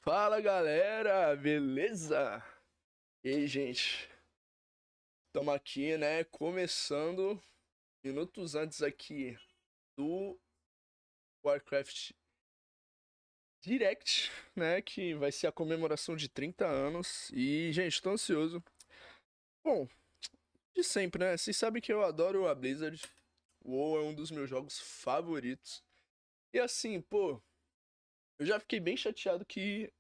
Fala galera, beleza? E aí, gente? Estamos aqui, né? Começando minutos antes aqui do Warcraft Direct, né? Que vai ser a comemoração de 30 anos. E, gente, tô ansioso. Bom, de sempre, né? Vocês sabem que eu adoro a Blizzard. O WoW é um dos meus jogos favoritos. E assim, pô, eu já fiquei bem chateado que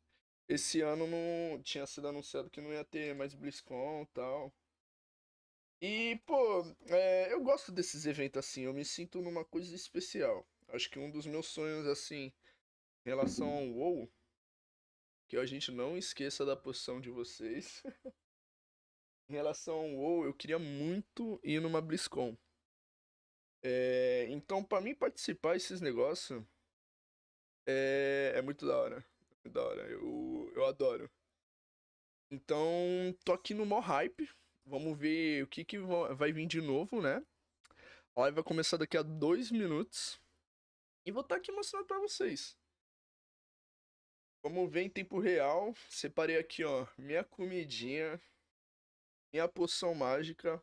esse ano não tinha sido anunciado que não ia ter mais BlizzCon e tal. E, pô, eu gosto desses eventos assim, eu me sinto numa coisa especial. Acho que um dos meus sonhos, assim, em relação ao WoW, que a gente não esqueça da posição de vocês. Em relação ao WoW, eu queria muito ir numa BlizzCon. Então, pra mim participar desses negócios, é muito da hora. É muito da hora, eu adoro. Então, tô aqui no mó hype. Vamos ver o que vai vir de novo, né? A live vai começar daqui a 2 minutos. E vou estar aqui mostrando pra vocês. Vamos ver em tempo real. Separei aqui, ó, minha comidinha, minha poção mágica.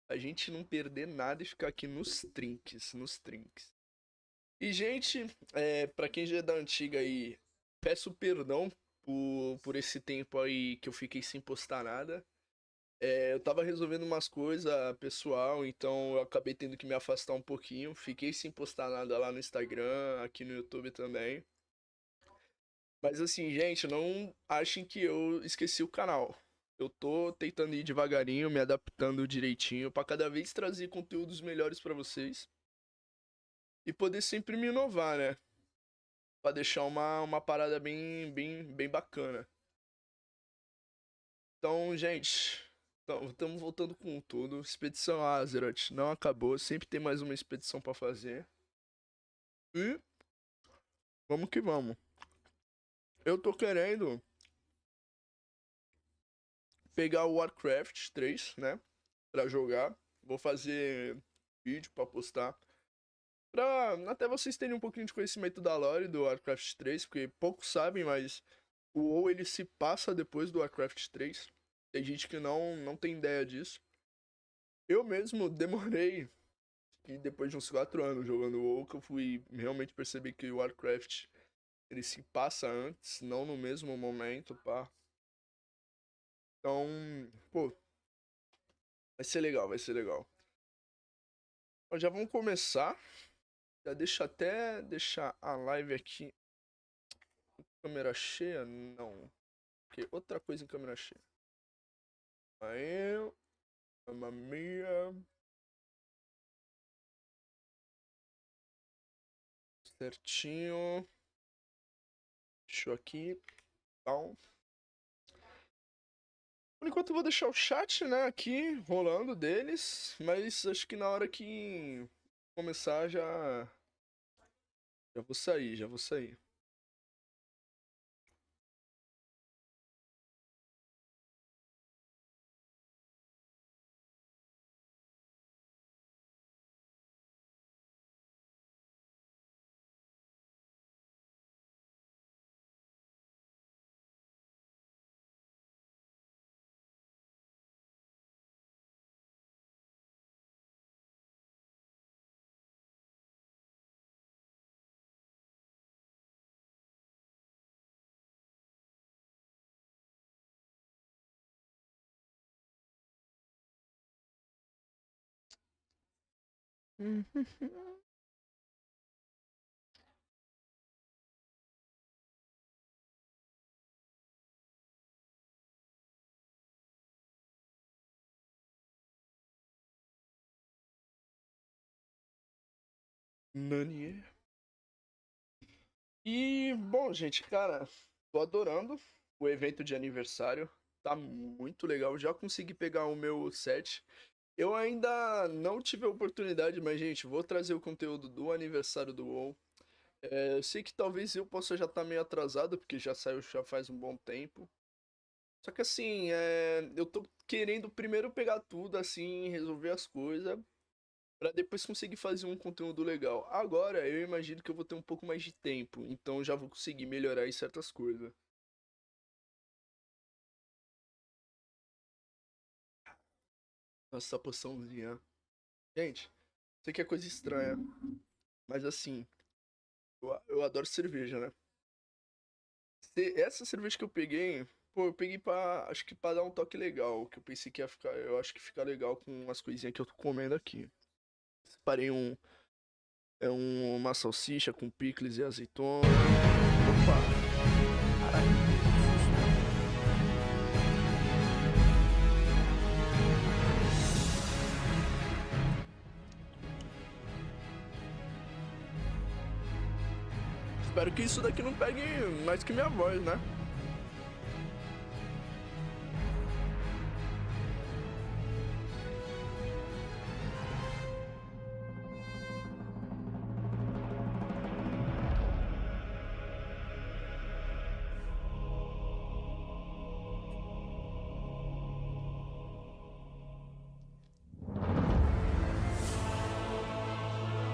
A gente não perder nada e ficar aqui nos trinques, nos trinques. E, gente, pra quem já é da antiga aí, peço perdão por esse tempo aí que eu fiquei sem postar nada. Eu tava resolvendo umas coisas pessoal, então eu acabei tendo que me afastar um pouquinho. Fiquei sem postar nada lá no Instagram, aqui no YouTube também. Mas assim, gente, não achem que eu esqueci o canal. Eu tô tentando ir devagarinho, me adaptando direitinho pra cada vez trazer conteúdos melhores pra vocês e poder sempre me inovar, né? Pra deixar uma parada bem bacana. Então, gente, estamos voltando com tudo. Expedição Azeroth não acabou, sempre tem mais uma expedição pra fazer. E vamos que vamos. Eu tô querendo pegar o Warcraft 3, né? Pra jogar. Vou fazer vídeo pra postar. Pra até vocês terem um pouquinho de conhecimento da lore do Warcraft 3, porque poucos sabem, mas o WoW ele se passa depois do Warcraft 3. Tem gente que não tem ideia disso. Eu mesmo demorei, e depois de uns 4 anos jogando WoW, que eu fui realmente perceber que o Warcraft ele se passa antes, não no mesmo momento, pá. Então, pô, vai ser legal, vai ser legal. Então, já vamos começar. Já deixa até deixar a live aqui. Câmera cheia? Não. Porque outra coisa em câmera cheia. Aí, mamma mia. Certinho. Deixa eu aqui. Então, por enquanto eu vou deixar o chat, né, aqui rolando deles, mas acho que na hora que começar já vou sair, já vou sair. Nani. E, bom, gente, cara, tô adorando o evento de aniversário. Tá muito legal. Já consegui pegar o meu set. Eu ainda não tive a oportunidade, mas, gente, vou trazer o conteúdo do aniversário do WoW. Eu sei que talvez eu possa já estar meio atrasado, porque já saiu já faz um bom tempo. Só que assim, eu tô querendo primeiro pegar tudo, assim, resolver as coisas. Pra depois conseguir fazer um conteúdo legal. Agora eu imagino que eu vou ter um pouco mais de tempo, então já vou conseguir melhorar em certas coisas. Nossa, essa poçãozinha. Gente, sei que é coisa estranha, mas assim, eu adoro cerveja, né? Essa cerveja que eu peguei, pô, eu peguei pra, acho que pra dar um toque legal, que eu pensei que ia ficar, eu acho que fica legal com as coisinhas que eu tô comendo aqui. Separei uma salsicha com picles e azeitona. Opa, caralho. Espero que isso daqui não pegue mais que minha voz, né?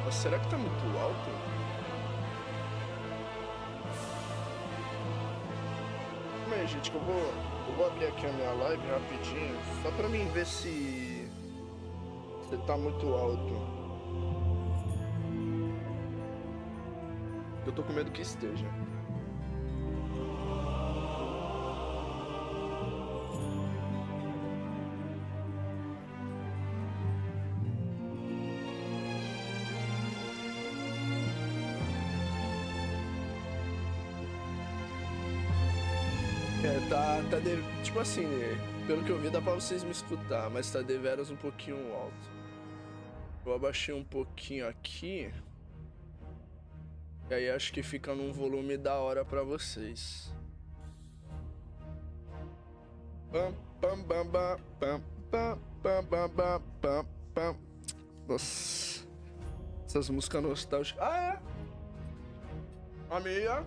Nossa, será que tá muito alto? Calma aí, gente, que eu vou abrir aqui a minha live rapidinho, só pra mim ver se tá muito alto. Eu tô com medo que esteja. Tipo assim, pelo que eu vi dá pra vocês me escutar, mas tá deveras um pouquinho alto. Eu abaixei um pouquinho aqui, e aí acho que fica num volume da hora pra vocês. Pam, pam, bam, bam, pam, pam, pam, bam, bam, pam, pam. Nossa, essas músicas nostálgicas. Ah, é? Amiga,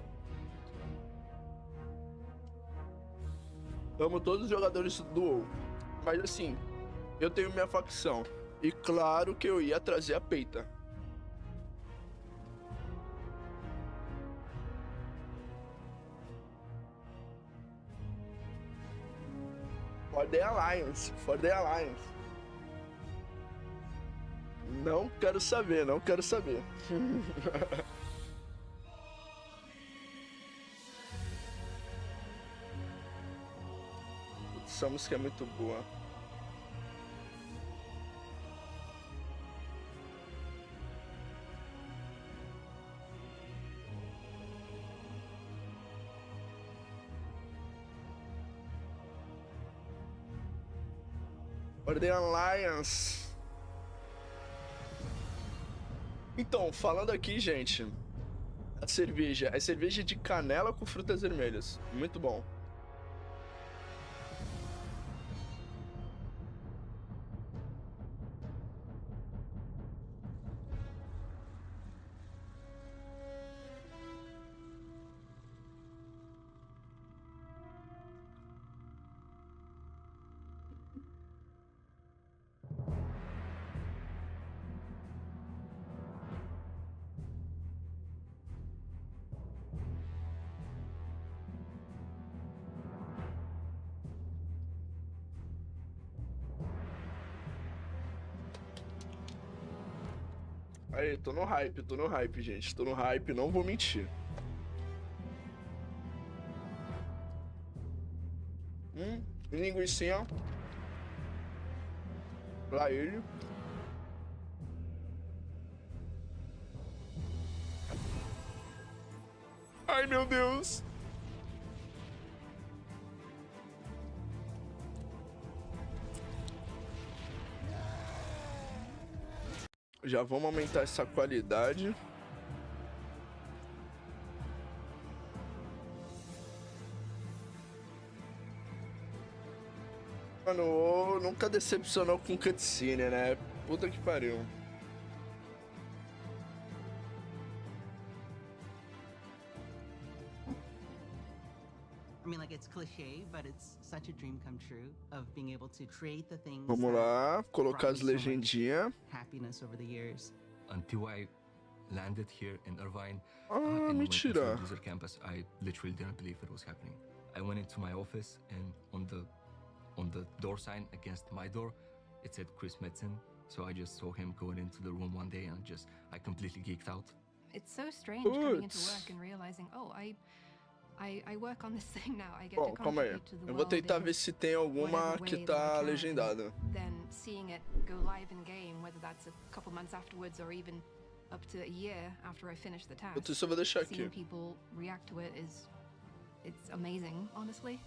amo todos os jogadores do WoW, mas assim, eu tenho minha facção. E claro que eu ia trazer a peita. For the Alliance, for the Alliance. Não quero saber, não quero saber. Essa música é muito boa. For the Alliance. Então, falando aqui, gente, a cerveja é cerveja de canela com frutas vermelhas. Muito bom. Aí, tô no hype, gente. Tô no hype, não vou mentir. Linguicinha. Lá ele. Ai, meu Deus. Já vamos aumentar essa qualidade. Mano, o nunca decepcionou com cutscene, né? Puta que pariu. I mean, like, it's cliché, but it's such a dream come true of being able to create the things Vamos lá, colocar as brought me so much legendinhas. happiness over the years. Until I landed here in Irvine Ah, and went into mentira. the Blizzard campus, I literally didn't believe it was happening. I went into my office, and on the door sign against my door, it said Chris Metzen. So I just saw him going into the room one day, and I completely geeked out. It's so strange coming into Putz. work and realizing, oh, I work on this thing now. I get Bom, to calma aí. contribute to the Eu vou world tentar in ver se tem alguma whatever que way that I tá can. legendada. Then seeing it go live in game, whether that's a couple months afterwards or even up to a year after I finish the task. Enquanto isso eu vou deixar aqui. Seeing people react to it it's amazing, honestly.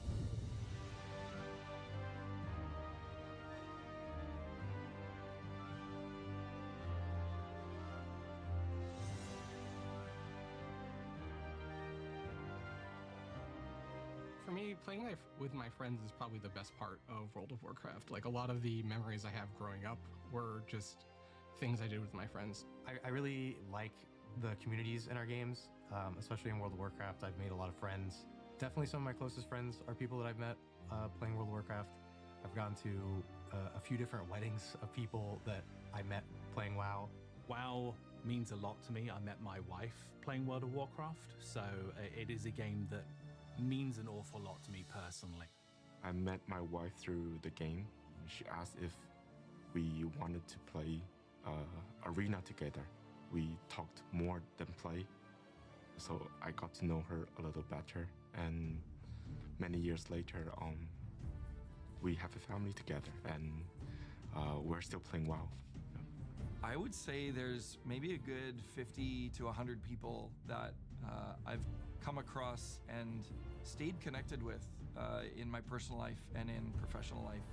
For me, playing with my friends is probably the best part of World of Warcraft. Like, a lot of the memories I have growing up were just things I did with my friends. I really like the communities in our games, especially in World of Warcraft. I've made a lot of friends. Definitely some of my closest friends are people that I've met playing World of Warcraft. I've gone to a few different weddings of people that I met playing WoW. WoW means a lot to me. I met my wife playing World of Warcraft, so it is a game that means an awful lot to me personally. I met my wife through the game. She asked if we wanted to play arena together. We talked more than play, so I got to know her a little better. And many years later, we have a family together, and we're still playing WoW. I would say there's maybe a good 50 to 100 people that I've come across and stayed connected with in my personal life and in professional life,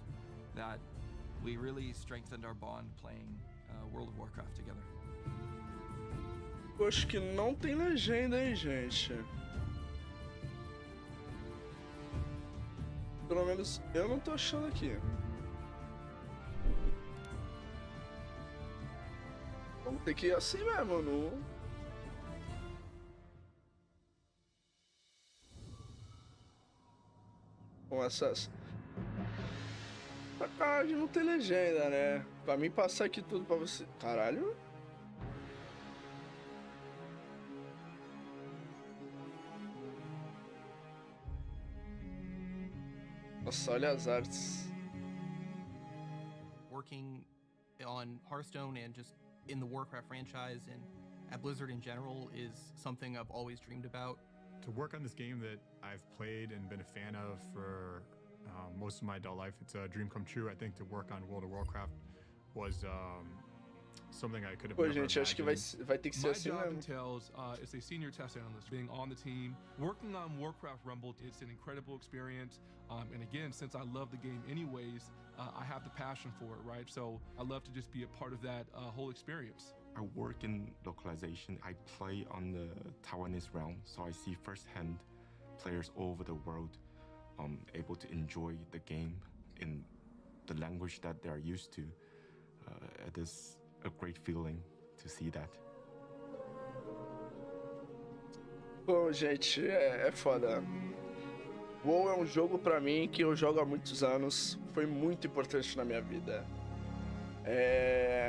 that we really strengthened our bond playing World of Warcraft together. Eu acho que não tem legenda, hein, gente? Pelo menos eu não tô achando aqui. Vamos ter que ir assim mesmo, no... Com essas... Sacanagem, não tem legenda, né? Pra mim passar aqui tudo pra você... Caralho? Nossa, olha as artes. Working on Hearthstone and just in the Warcraft franchise and at Blizzard in general is something I've always dreamed about. To work on this game that I've played and been a fan of for most of my adult life, it's a dream come true. I think to work on World of Warcraft was something I could have Pô, never gente, acho que imagined. vai ter que ser My assim job mesmo. entails as a senior test analyst, being on the team, working on Warcraft Rumble. It's an incredible experience. And again, since I love the game anyways, I have the passion for it, right? So I love to just be a part of that whole experience. I work in localization. I play on the Taiwanese realm, so I see firsthand players all over the world able to enjoy the game in the language that they are used to. It is a great feeling to see that. Bom, gente, é foda. WoW é um jogo pra mim que eu jogo há muitos anos. Foi muito importante na minha vida.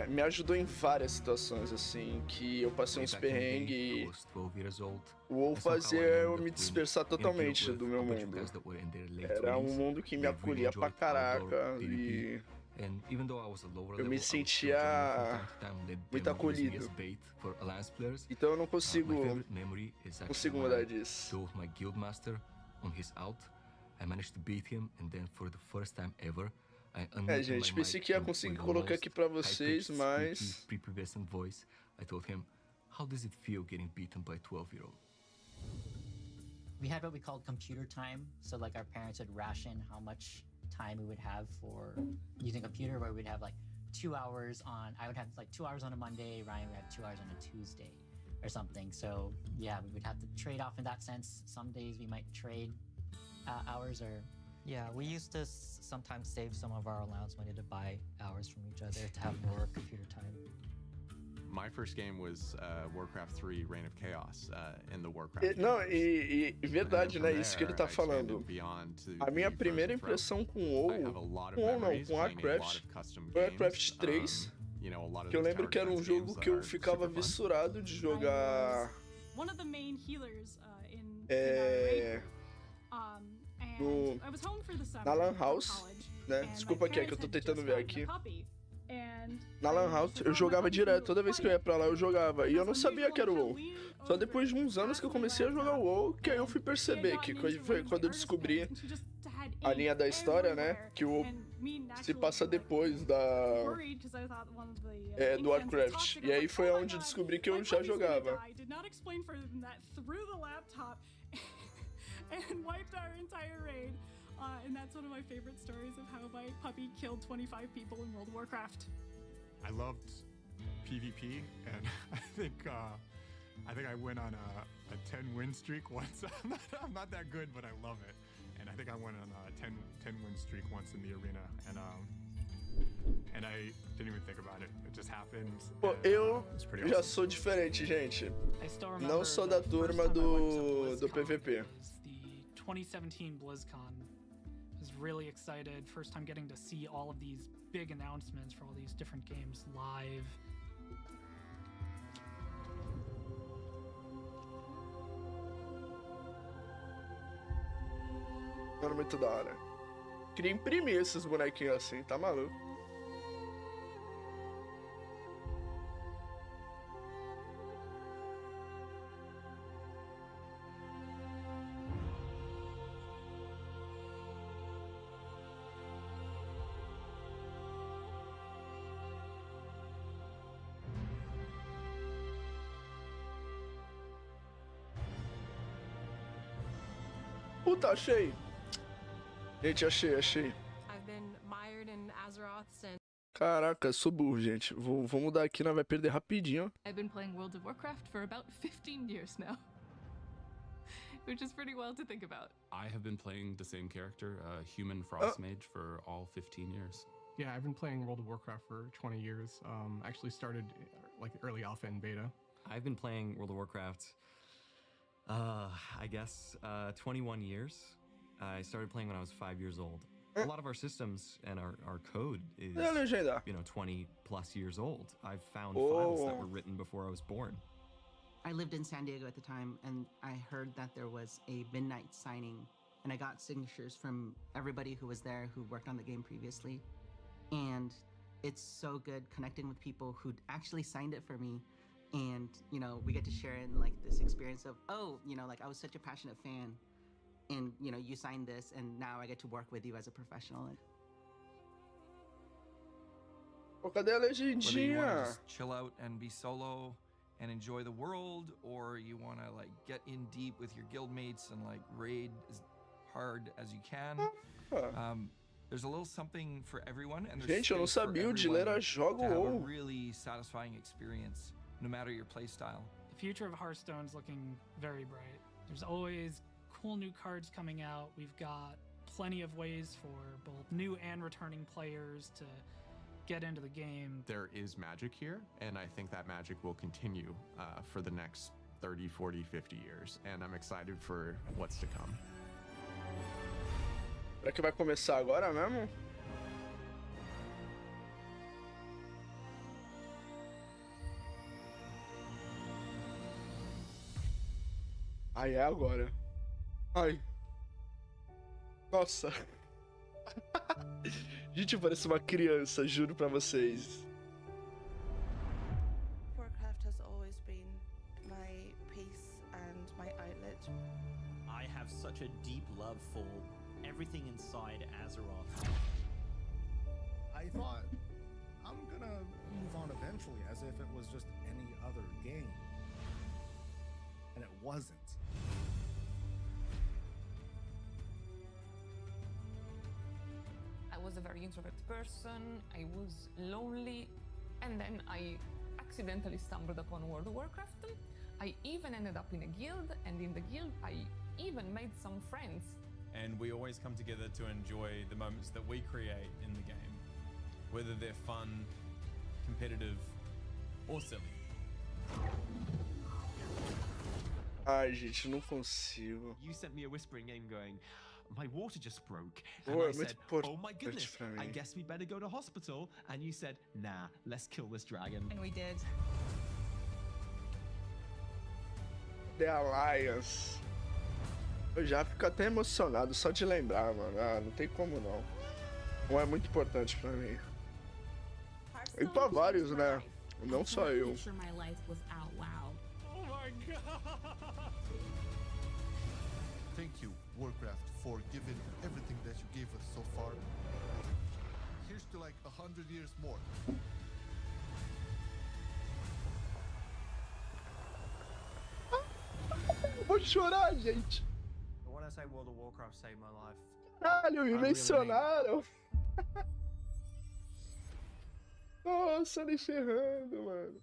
Me ajudou em várias situações, assim, que eu passei uns perrengues e o WoW fazia eu me dispersar totalmente do meu mundo. Era um mundo que me acolhia pra caraca e eu me sentia muito acolhido. Então eu não consigo mudar disso. Gente, pensei que ia conseguir colocar aqui pra vocês, mas... I told him, how does it feel getting beaten by a 12-year-old? We had what we called computer time. So like our parents would ration how much time we would have for using a computer, where we'd have like 2 hours on, I would have like 2 hours on a Monday, Ryan would have 2 hours on a Tuesday or something. So yeah, we would have to trade off in that sense. Some days we might trade hours or... Yeah, we used to sometimes save some of our allowance money to buy hours from each other to have more computer time. My first game was Warcraft 3 Reign of Chaos in the Warcraft. Não, verdade, né? Isso que ele tá falando. A minha primeira impressão com com Warcraft, Warcraft 3, que eu lembro que era um jogo que eu ficava vissurado de jogar. One of the main healers in na Lan House, né? Desculpa aqui, é que eu tô tentando ver aqui. Na Lan House eu jogava direto, toda vez que eu ia pra lá eu jogava. E eu não sabia que era o WoW. Só depois de uns anos que eu comecei a jogar o WoW, que aí eu fui perceber que foi quando eu descobri a linha da história, né? Que o WoW se passa depois do Warcraft. E aí foi onde eu descobri que eu já jogava. And wiped our entire raid. And that's one of my favorite stories of how my puppy killed 25 people in World of Warcraft. I loved PvP, and I think I went on a 10-win streak once. I'm not that good, but I love it. And I think I went on a 10-win streak once in the arena, and I didn't even think about it. It just happened. Pô, eu já sou diferente, gente. Não sou da turma do PVP. 2017 BlizzCon. I was really excited. First time getting to see all of these big announcements for all these different games live. Era muito da hora. Queria imprimir esses bonequinhos assim, tá maluco? Puta, achei. Gente, achei. I've been mired in Azeroth since. Caraca, sou burro, gente. Vou mudar aqui, nós vai perder rapidinho. I've been playing World of Warcraft for about 15 years now. Which is pretty wild to think about. I have been playing the same character, human frost mage, for all 15 years. Yeah, I've been playing World of Warcraft for 20 years. Actually started like early alpha and beta. I've been playing World of Warcraft, I guess, 21 years. I started playing when I was 5 years old. A lot of our systems and our code is, 20 plus years old. I've found files that were written before I was born. I lived in San Diego at the time, and I heard that there was a midnight signing, and I got signatures from everybody who was there who worked on the game previously. And it's so good connecting with people who actually signed it for me. And, we get to share in like this experience of, I was such a passionate fan. And, you signed this, and now I get to work with you as a professional. Cadê a Whether you want to legendinha? just chill out and be solo and enjoy the world, or you want to like get in deep with your guildmates and like raid as hard as you can. There's a little something for everyone, and there's Gente, eu não space for sabia, o everyone Dileira joga to have a WoW. really satisfying experience, no matter your playstyle. The future of Hearthstone's looking very bright. There's always cool new cards coming out. We've got plenty of ways for both new and returning players to get into the game. There is magic here, and I think that magic will continue for the next 30, 40, 50 years, and I'm excited for what's to come. Será que vai começar agora mesmo? Ai, é agora. Ai. Nossa. Gente, parece uma criança, juro pra vocês. Warcraft has always been my peace and my outlet. I have such a deep love for everything inside Azeroth. I thought, I'm gonna move on eventually, as if it was just any other game. And it wasn't. I was a very introverted person, I was lonely, and then I accidentally stumbled upon World of Warcraft. I even ended up in a guild, and in the guild I even made some friends. And we always come together to enjoy the moments that we create in the game, whether they're fun, competitive, or silly. Ai, gente, não consigo. You sent me a whispering game going, my water just broke. Pô, And é I muito said, oh my importante goodness, pra I mim. guess we better go to hospital. And you said, nah, let's kill this dragon. And we did. The Alliance. Eu já fico até emocionado só de lembrar, mano. Ah, não tem como não. Não é muito importante pra mim. E pra vários, né? Não só eu. Picture my life without WoW. Oh my god! Thank you, Warcraft, for giving everything that you gave us so far. Here's to like 100 years more. Vou chorar, gente. When I say World of Warcraft saved my life, Caralho, me I really mencionaram. Nossa, nem ferrando, mano.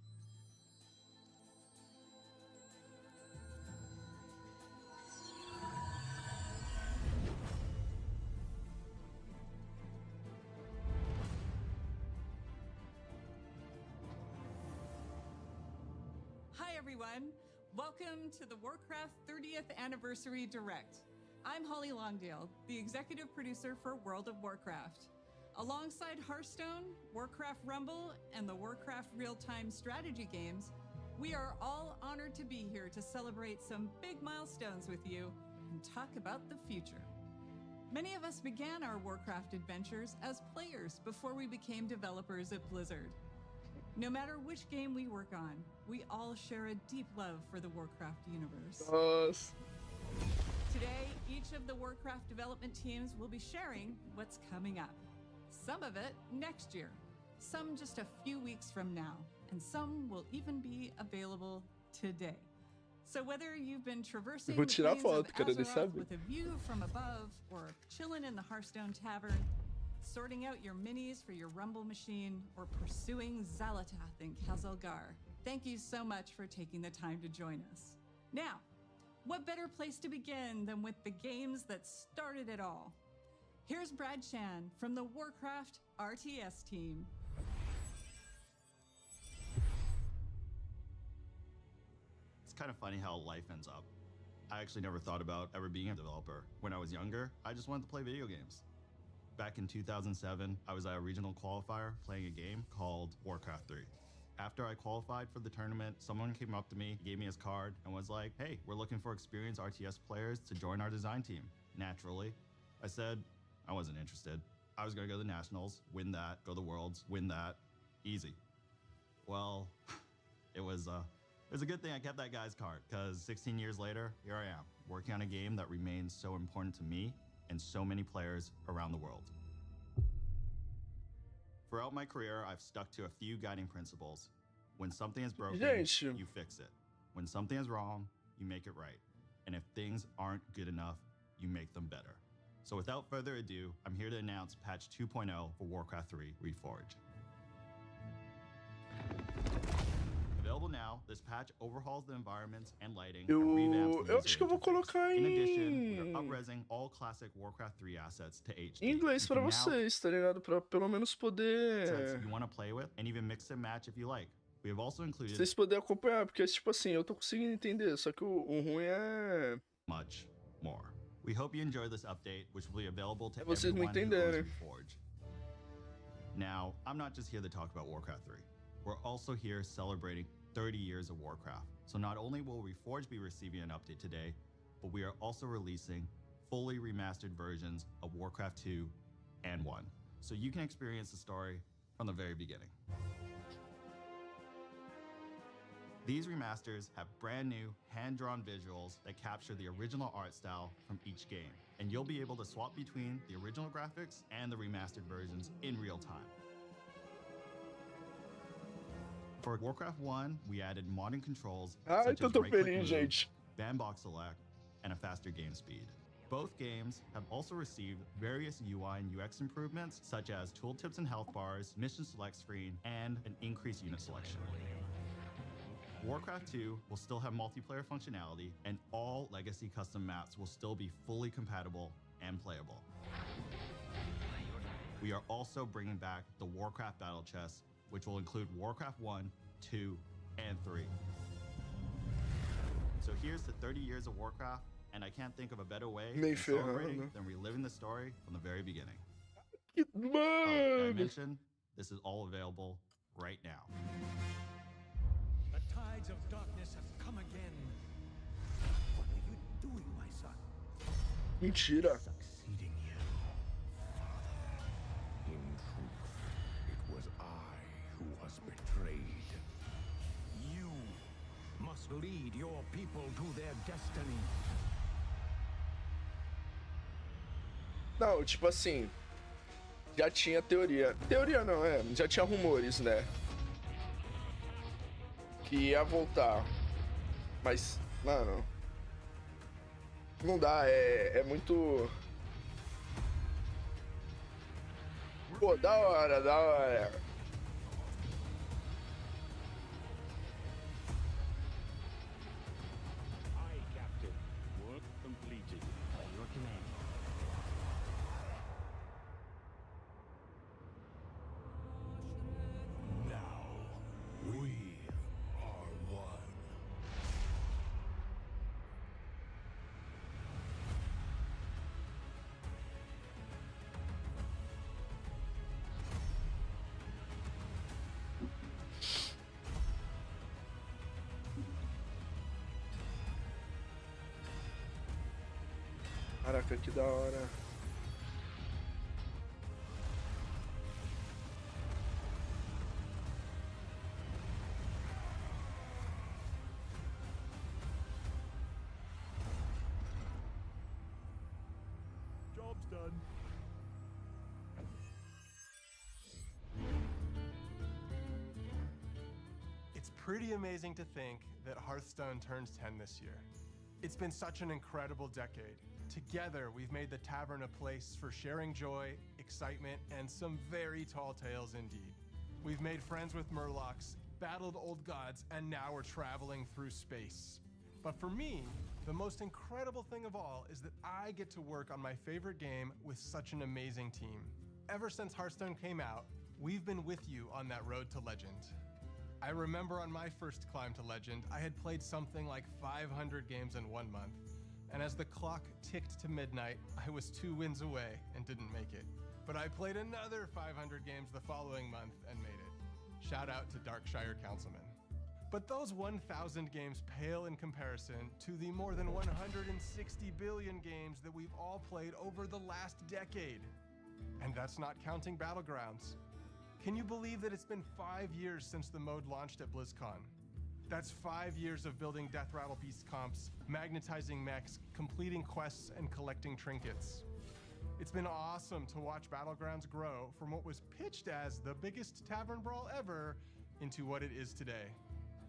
Hi everyone, welcome to the Warcraft 30th Anniversary Direct. I'm Holly Longdale, the executive producer for World of Warcraft. Alongside Hearthstone, Warcraft Rumble, and the Warcraft real-time strategy games, we are all honored to be here to celebrate some big milestones with you and talk about the future. Many of us began our Warcraft adventures as players before we became developers at Blizzard. No matter which game we work on, we all share a deep love for the Warcraft universe. Today, each of the Warcraft development teams will be sharing what's coming up. Some of it next year, some just a few weeks from now, and some will even be available today. So whether you've been traversing Vou the tirar plains foto, of quero nem Azeroth saber. with a view from above, or chilling in the Hearthstone Tavern, sorting out your minis for your Rumble machine, or pursuing Xalatath in Khazalgar, thank you so much for taking the time to join us. Now, what better place to begin than with the games that started it all? Here's Brad Chan from the Warcraft RTS team. It's kind of funny how life ends up. I actually never thought about ever being a developer. When I was younger, I just wanted to play video games. Back in 2007, I was at a regional qualifier playing a game called Warcraft 3. After I qualified for the tournament, someone came up to me, gave me his card, and was like, hey, we're looking for experienced RTS players to join our design team. Naturally, I said I wasn't interested. I was gonna go to the Nationals, win that, go to the Worlds, win that, easy. Well, it was a good thing I kept that guy's card, because 16 years later, here I am, working on a game that remains so important to me and so many players around the world. Throughout my career, I've stuck to a few guiding principles. When something is broken, you fix it. When something is wrong, you make it right. And if things aren't good enough, you make them better. So without further ado, I'm here to announce patch 2.0 for Warcraft 3 Reforged. Available now, this patch overhauls the environments and lighting and revamps the Eu acho que eu vou colocar In addition, we em are up-resing all classic Warcraft 3 assets to HD. inglês pra You can now vocês, tá ligado? Pra pelo menos assets poder you want to play with and even mix and match if you like. We have also included vocês poderem acompanhar, porque tipo assim, eu tô conseguindo entender, só que o ruim é much more. We hope you enjoy this update, which will be available to vocês não everyone who entenderem. owns Reforged. Now, I'm not just here to talk about Warcraft 3. We're also here celebrating 30 years of Warcraft. So not only will Reforged be receiving an update today, but we are also releasing fully remastered versions of Warcraft 2 and 1, so you can experience the story from the very beginning. These remasters have brand new hand-drawn visuals that capture the original art style from each game, and you'll be able to swap between the original graphics and the remastered versions in real time. For Warcraft 1, we added modern controls such então as tô right-click feliz, move, gente. bandbox select, and a faster game speed. Both games have also received various UI and UX improvements, such as tooltips and health bars, mission select screen, and an increased unit selection. Warcraft 2 will still have multiplayer functionality, and all legacy custom maps will still be fully compatible and playable. We are also bringing back the Warcraft Battle Chest, which will include Warcraft 1, 2, and 3. So here's to 30 years of Warcraft, and I can't think of a better way Nem of celebrating ferrando. than reliving the story from the very beginning. Que Oh, did I mano! mention this is all available right now. The tides of darkness have come again. What are you doing, my son? Mentira. Succeeding you, father. In truth, it was I who was betrayed. You must lead your people to their destiny. Não, tipo assim, já tinha teoria. Teoria não, já tinha rumores, né? Que ia voltar. Mas, mano, não dá, é muito... Pô, da hora, da hora. Aye, Captain. Work completed. By your command. Now, we are one. Caraca, que da hora. Job's done. It's pretty amazing to think that Hearthstone turns 10 this year. It's been such an incredible decade. Together, we've made the tavern a place for sharing joy, excitement, and some very tall tales indeed. We've made friends with Murlocs, battled old gods, and now we're traveling through space. But for me, the most incredible thing of all is that I get to work on my favorite game with such an amazing team. Ever since Hearthstone came out, we've been with you on that road to legend. I remember on my first climb to legend, I had played something like 500 games in 1 month. And as the clock ticked to midnight, I was 2 wins away and didn't make it. But I played another 500 games the following month and made it. Shout out to Darkshire Councilman. But those 1,000 games pale in comparison to the more than 160 billion games that we've all played over the last decade. And that's not counting Battlegrounds. Can you believe that it's been 5 years since the mode launched at BlizzCon? That's 5 years of building Death Rattle Beast comps, magnetizing mechs, completing quests, and collecting trinkets. It's been awesome to watch Battlegrounds grow from what was pitched as the biggest tavern brawl ever into what it is today.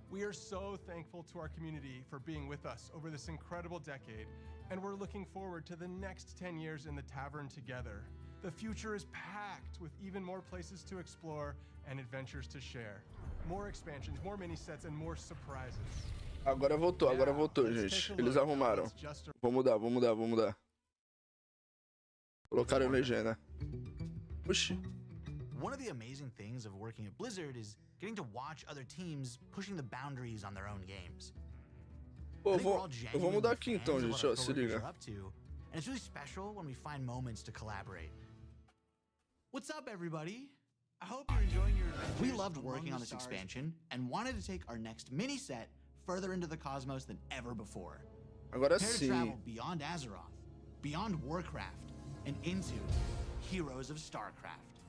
We are so thankful to our community for being with us over this incredible decade, and we're looking forward to the next 10 years in the tavern together. The future is packed with even more places to explore and adventures to share. More expansions, more mini sets, and more surprises. Agora voltou, gente. Eles arrumaram. Vou mudar. Colocaram legenda. Oxi. One of the amazing things of working at Blizzard is getting to watch other teams pushing the boundaries on their own games. Pô, eu vou mudar aqui então, gente, ó, se liga. And it's really special when we find moments to collaborate. What's up, everybody? I hope you're enjoying your adventures. We loved working on this expansion and wanted to take our next mini set further into the cosmos than ever before. Agora Prepare to sim. travel beyond Azeroth, beyond Warcraft, and into Heroes of StarCraft.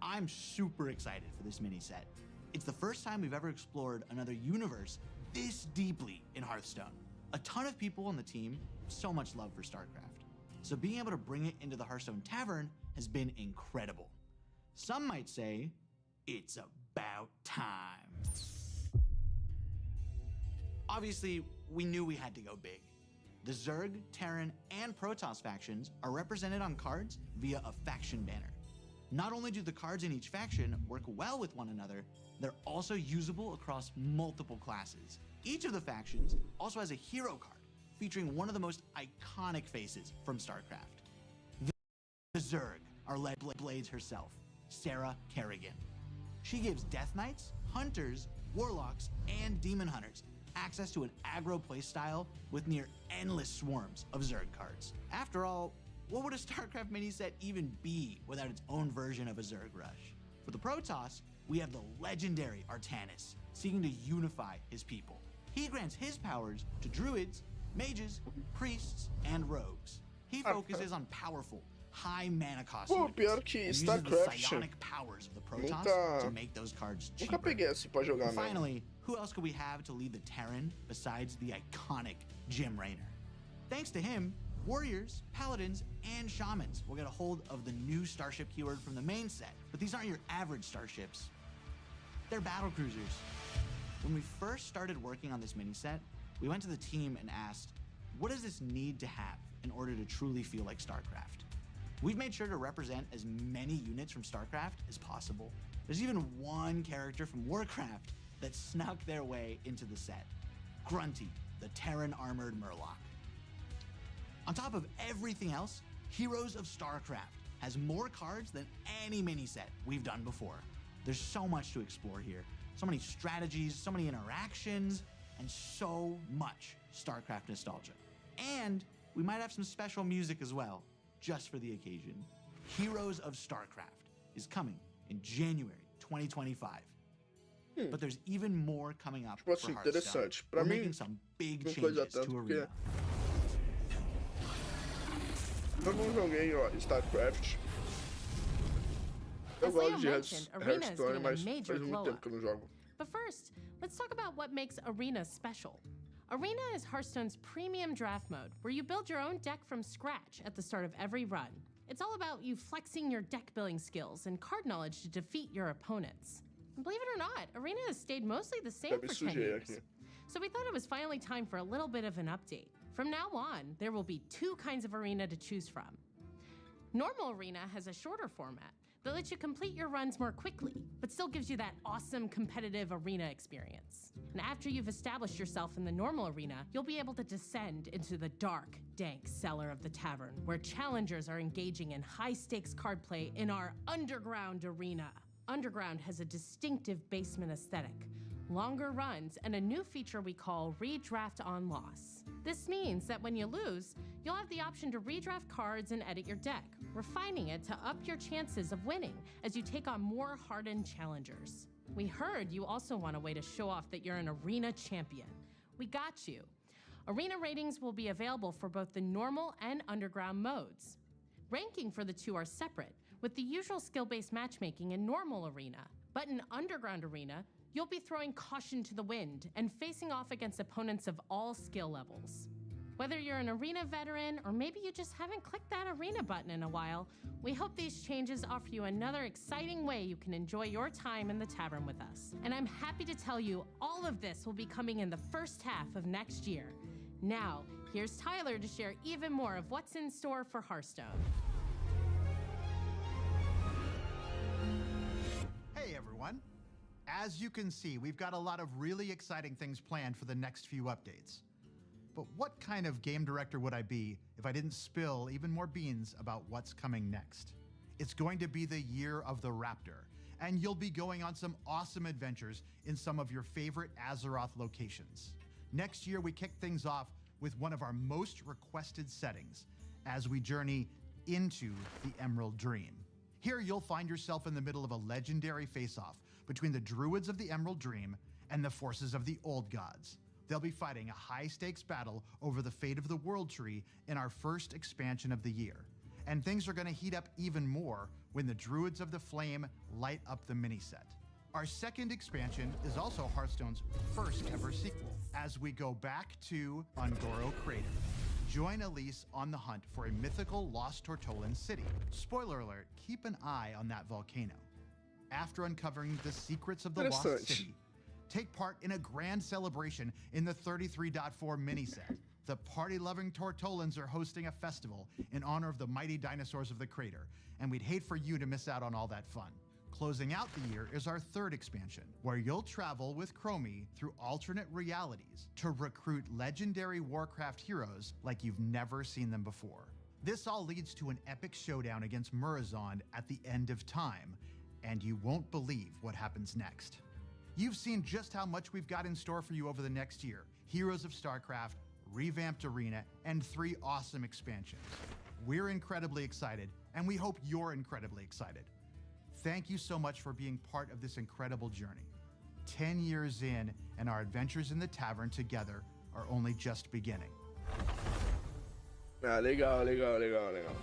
I'm super excited for this mini set. It's the first time we've ever explored another universe this deeply in Hearthstone. A ton of people on the team, so much love for StarCraft. So being able to bring it into the Hearthstone Tavern has been incredible. Some might say, it's about time. Obviously, we knew we had to go big. The Zerg, Terran, and Protoss factions are represented on cards via a faction banner. Not only do the cards in each faction work well with one another, they're also usable across multiple classes. Each of the factions also has a hero card featuring one of the most iconic faces from StarCraft. The Zerg, our led Blades herself, Sarah Kerrigan. She gives Death Knights, Hunters, Warlocks, and Demon Hunters access to an aggro playstyle with near endless swarms of Zerg cards. After all, what would a StarCraft mini set even be without its own version of a Zerg rush? For the Protoss, we have the legendary Artanis, seeking to unify his people. He grants his powers to druids, mages, priests, and rogues. He focuses on powerful, high mana cost Pô, units, pior que and uses the StarCraft. psionic powers of the Protoss Nunca- to make those cards cheaper. Nunca peguei esse pra jogar, And não. finally, who else could we have to lead the Terran besides the iconic Jim Raynor? Thanks to him, warriors, paladins, and shamans will get a hold of the new starship keyword from the main set. But these aren't your average starships. They're battle cruisers. When we first started working on this mini set, we went to the team and asked, what does this need to have in order to truly feel like StarCraft? We've made sure to represent as many units from StarCraft as possible. There's even one character from Warcraft that snuck their way into the set. Grunty, the Terran armored Murloc. On top of everything else, Heroes of StarCraft has more cards than any mini set we've done before. There's so much to explore here. So many strategies, so many interactions, and so much StarCraft nostalgia. And we might have some special music as well, just for the occasion. Heroes of StarCraft is coming in January 2025. But there's even more coming up Tipo for assim, Hearthstone. interessante. Pra We're mim, making some big não coisa changes tanto to porque Arena. eu não joguei ó, StarCraft. Eu As gosto Leo de mentioned, Arena is Hearthstone, getting a mas major faz muito glow tempo up. que eu não jogo. But first, let's talk about what makes Arena special. Arena is Hearthstone's premium draft mode, where you build your own deck from scratch at the start of every run. It's all about you flexing your deck building skills and card knowledge to defeat your opponents. And believe it or not, Arena has stayed mostly the same Já me for 10 sujei years. aqui. So we thought it was finally time for a little bit of an update. From now on, there will be 2 kinds of Arena to choose from. Normal Arena has a shorter format that lets you complete your runs more quickly, but still gives you that awesome competitive arena experience. And after you've established yourself in the normal arena, you'll be able to descend into the dark, dank cellar of the tavern, where challengers are engaging in high-stakes card play in our underground arena. Underground has a distinctive basement aesthetic, longer runs, and a new feature we call redraft on loss. This means that when you lose, you'll have the option to redraft cards and edit your deck, refining it to up your chances of winning as you take on more hardened challengers. We heard you also want a way to show off that you're an arena champion. We got you. Arena ratings will be available for both the normal and underground modes. Ranking for the 2 are separate, with the usual skill-based matchmaking in normal arena. But in underground arena, you'll be throwing caution to the wind and facing off against opponents of all skill levels. Whether you're an arena veteran or maybe you just haven't clicked that arena button in a while, we hope these changes offer you another exciting way you can enjoy your time in the tavern with us. And I'm happy to tell you all of this will be coming in the first half of next year. Now, here's Tyler to share even more of what's in store for Hearthstone. Hey everyone. As you can see, we've got a lot of really exciting things planned for the next few updates. But what kind of game director would I be if I didn't spill even more beans about what's coming next? It's going to be the year of the Raptor, and you'll be going on some awesome adventures in some of your favorite Azeroth locations. Next year, we kick things off with one of our most requested settings as we journey into the Emerald Dream. Here, you'll find yourself in the middle of a legendary face-off between the Druids of the Emerald Dream and the forces of the Old Gods. They'll be fighting a high-stakes battle over the fate of the World Tree in our first expansion of the year. And things are going to heat up even more when the Druids of the Flame light up the mini-set. Our second expansion is also Hearthstone's first ever sequel, as we go back to Ungoro Crater. Join Elise on the hunt for a mythical lost Tortolan city. Spoiler alert, keep an eye on that volcano. After uncovering the secrets of the lost city, take part in a grand celebration in the 33.4 mini-set. The party-loving Tortolans are hosting a festival in honor of the mighty dinosaurs of the crater, and we'd hate for you to miss out on all that fun. Closing out the year is our third expansion, where you'll travel with Chromie through alternate realities to recruit legendary Warcraft heroes like you've never seen them before. This all leads to an epic showdown against Murozond at the end of time, and you won't believe what happens next. You've seen just how much we've got in store for you over the next year. Heroes of StarCraft, revamped arena, and 3 awesome expansions. We're incredibly excited, and we hope you're incredibly excited. Thank you so much for being part of this incredible journey. 10 years in, and our adventures in the tavern together are only just beginning. Ah, legal, legal, legal, legal.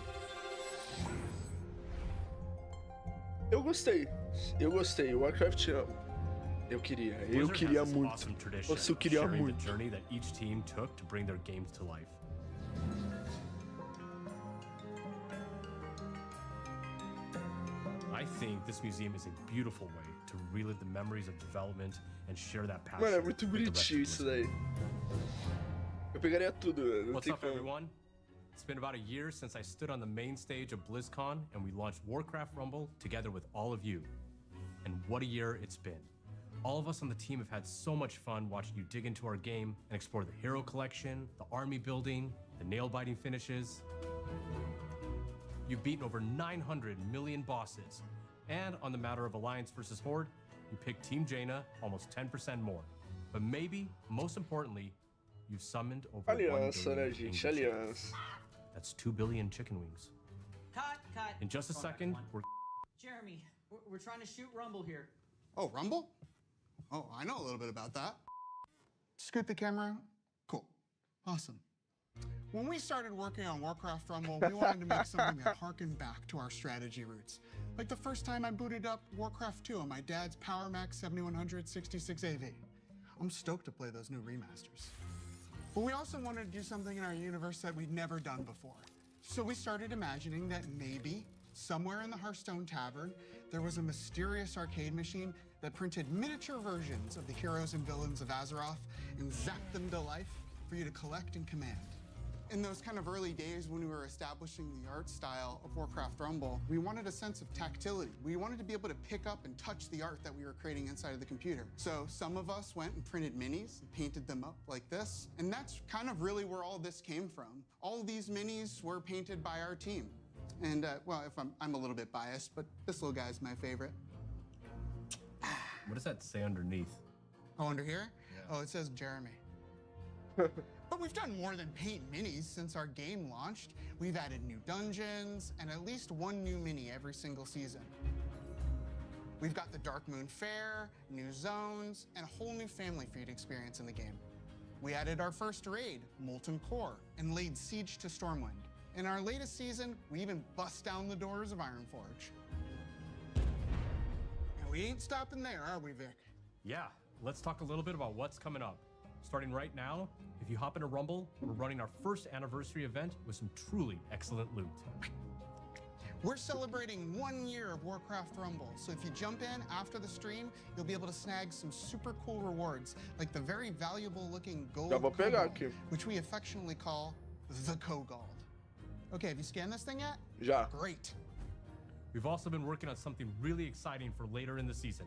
Eu gostei. Warcraft eu queria muito. Awesome Nossa, eu queria sharing muito. the journey that each team took to bring their games to life. I think this museum is a beautiful way to relive the memories of development and share that passion. Mano, é muito with the rest bonitinho of isso the daí. Eu pegaria tudo, não What's tem up, como. everyone? It's been about a year since I stood on the main stage of BlizzCon and we launched Warcraft Rumble together with all of you. And what a year it's been. All of us on the team have had so much fun watching you dig into our game and explore the hero collection, the army building, the nail-biting finishes. You've beaten over 900 million bosses. And on the matter of Alliance versus Horde, you picked Team Jaina almost 10% more. But maybe, most importantly, you've summoned over 1 Aliança, billion né, gente? angry Aliança. chickens. That's 2 billion chicken wings. Cut. In just a Going back second, one. we're Jeremy, we're trying to shoot Rumble here. Oh, Rumble? Oh, I know a little bit about that. Scoot the camera. Cool. Awesome. When we started working on Warcraft Rumble, we wanted to make something that harkened back to our strategy roots. Like the first time I booted up Warcraft 2 on my dad's Power Mac 7100 66 AV. I'm stoked to play those new remasters. But we also wanted to do something in our universe that we'd never done before. So we started imagining that maybe, somewhere in the Hearthstone Tavern, there was a mysterious arcade machine that printed miniature versions of the heroes and villains of Azeroth and zapped them to life for you to collect and command. In those kind of early days when we were establishing the art style of Warcraft Rumble, we wanted a sense of tactility. We wanted to be able to pick up and touch the art that we were creating inside of the computer. So some of us went and printed minis and painted them up like this. And that's kind of really where all this came from. All of these minis were painted by our team. And well, if I'm a little bit biased, but this little guy's my favorite. What does that say underneath? Oh, under here? Yeah. Oh, it says Jeremy. But we've done more than paint minis since our game launched. We've added new dungeons and at least 1 new mini every single season. We've got the Dark Moon Fair, new zones, and a whole new family feud experience in the game. We added our first raid, Molten Core, and laid siege to Stormwind. In our latest season, we even bust down the doors of Ironforge. And we ain't stopping there, are we, Vic? Yeah, let's talk a little bit about what's coming up. Starting right now, if you hop into Rumble, we're running our first anniversary event with some truly excellent loot. We're celebrating 1 year of Warcraft Rumble, so if you jump in after the stream, you'll be able to snag some super cool rewards, like the very valuable looking gold Já vou pegar Kogald, aqui. which we affectionately call the Kogald. Okay, have you scanned this thing yet? Já. Great. We've also been working on something really exciting for later in the season.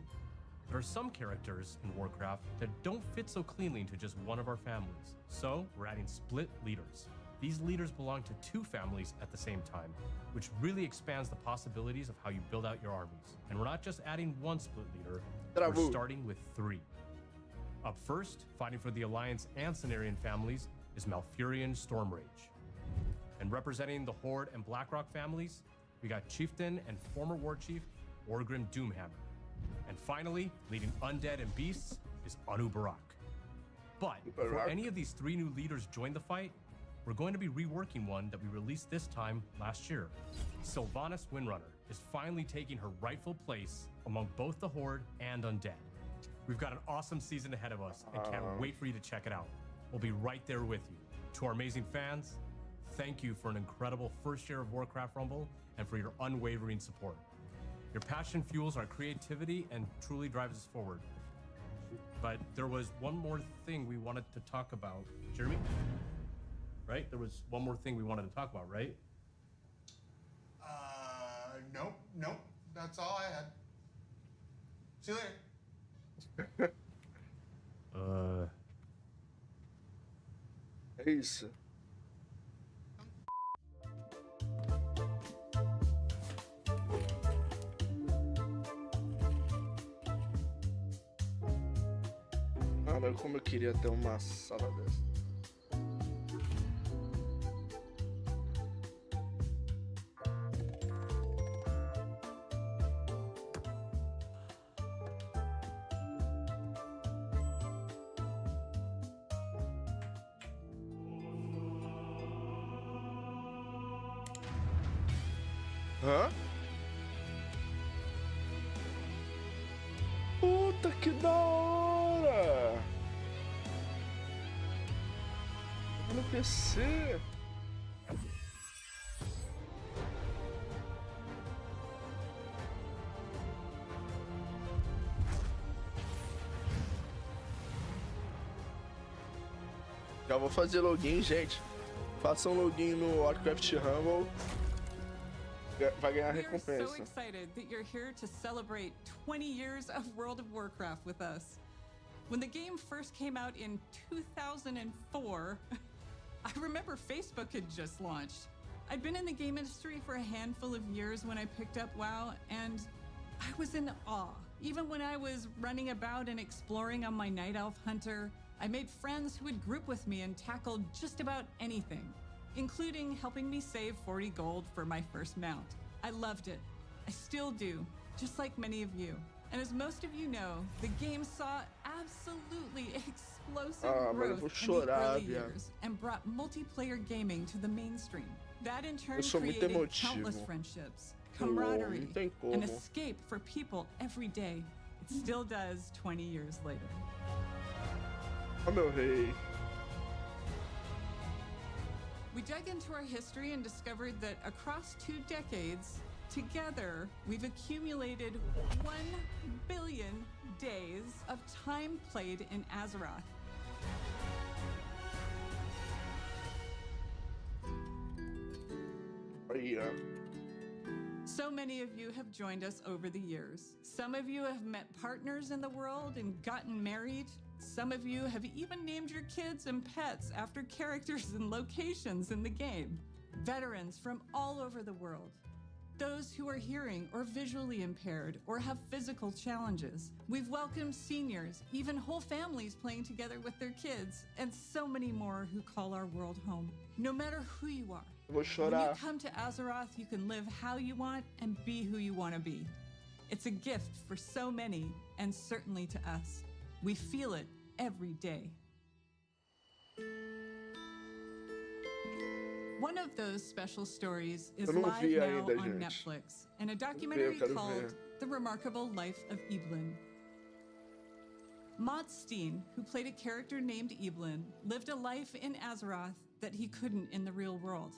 There are some characters in Warcraft that don't fit so cleanly into just one of our families. So we're adding split leaders. These leaders belong to 2 families at the same time, which really expands the possibilities of how you build out your armies. And we're not just adding 1 split leader, we're starting with 3. Up first, fighting for the Alliance and Cenarian families, is Malfurion Stormrage. And representing the Horde and Blackrock families, we got Chieftain and former War Chief Orgrim Doomhammer. And finally, leading undead and beasts is Anu Barak. But before any of these 3 new leaders join the fight, we're going to be reworking one that we released this time last year. Sylvanas Windrunner is finally taking her rightful place among both the Horde and undead. We've got an awesome season ahead of us and can't wait for you to check it out. We'll be right there with you. To our amazing fans, thank you for an incredible first year of Warcraft Rumble and for your unwavering support. Your passion fuels our creativity and truly drives us forward. But there was one more thing we wanted to talk about. Jeremy? Right? There was one more thing we wanted to talk about, right? Nope. That's all I had. See you later. É isso. Cara, como eu queria ter uma sala dessa. Hã? Puta que da hora! No PC. Já vou fazer login, gente. Façam login no Warcraft Rumble. Vai ganhar We are recompensa. so excited that you're here to celebrate 20 years of World of Warcraft with us. When the game first came out in 2004, I remember Facebook had just launched. I'd been in the game industry for a handful of years when I picked up WoW, and I was in awe. Even when I was running about and exploring on my Night Elf Hunter, I made friends who would group with me and tackle just about anything, including helping me save 40 gold for my first mount. I loved it. I still do, just like many of you. And as most of you know, the game saw absolutely explosive growth in the early years and brought multiplayer gaming to the mainstream. That in turn created countless friendships, camaraderie, and escape for people every day. It still does 20 years later. Oh, meu rei. We dug into our history and discovered that across 2 decades, together, we've accumulated 1 billion days of time played in Azeroth. Yeah. So many of you have joined us over the years. Some of you have met partners in the world and gotten married. Some of you have even named your kids and pets after characters and locations in the game. Veterans from all over the world. Those who are hearing or visually impaired or have physical challenges. We've welcomed seniors, even whole families playing together with their kids, and so many more who call our world home. No matter who you are, when you come to Azeroth, you can live how you want and be who you want to be. It's a gift for so many, and certainly to us. We feel it every day. One of those special stories is live now on Netflix, and a documentary called The Remarkable Life of Evelyn. Maud Steen, who played a character named Evelyn, lived a life in Azeroth that he couldn't in the real world.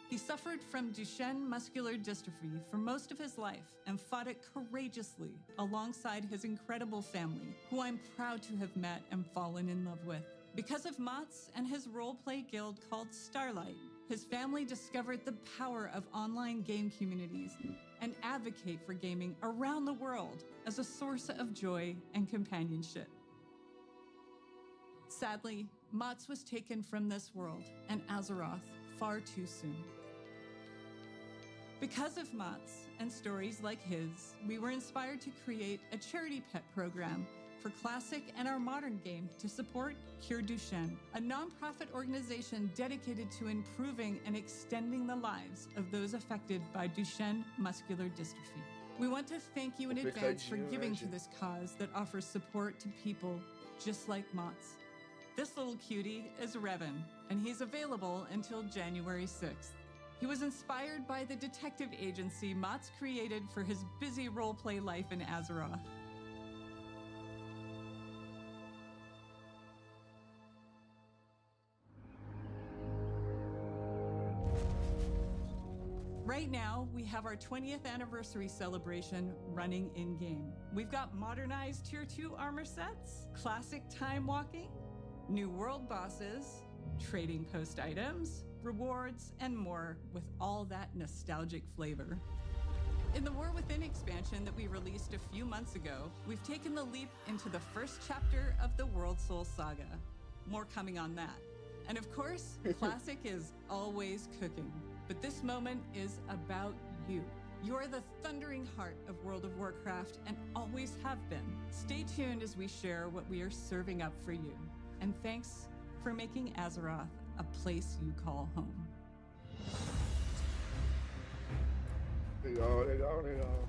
He suffered from Duchenne muscular dystrophy for most of his life and fought it courageously alongside his incredible family, who I'm proud to have met and fallen in love with. Because of Mats and his role-play guild called Starlight, his family discovered the power of online game communities and advocate for gaming around the world as a source of joy and companionship. Sadly, Mats was taken from this world and Azeroth far too soon. Because of Mats and stories like his, we were inspired to create a charity pet program for classic and our modern game to support Cure Duchenne, a nonprofit organization dedicated to improving and extending the lives of those affected by Duchenne muscular dystrophy. We want to thank you in advance for giving to this cause that offers support to people just like Mats. This little cutie is Revan, and he's available until January 6th. He was inspired by the detective agency Mats created for his busy role-play life in Azeroth. Right now, we have our 20th anniversary celebration running in-game. We've got modernized Tier 2 armor sets, classic time walking, new world bosses, trading post items, rewards, and more, with all that nostalgic flavor. In the War Within expansion that we released a few months ago, we've taken the leap into the first chapter of the World Soul Saga. More coming on that. And of course, Classic is always cooking. But this moment is about you. You're the thundering heart of World of Warcraft and always have been. Stay tuned as we share what we are serving up for you. And thanks for making Azeroth a place you call home. Legal, legal, legal.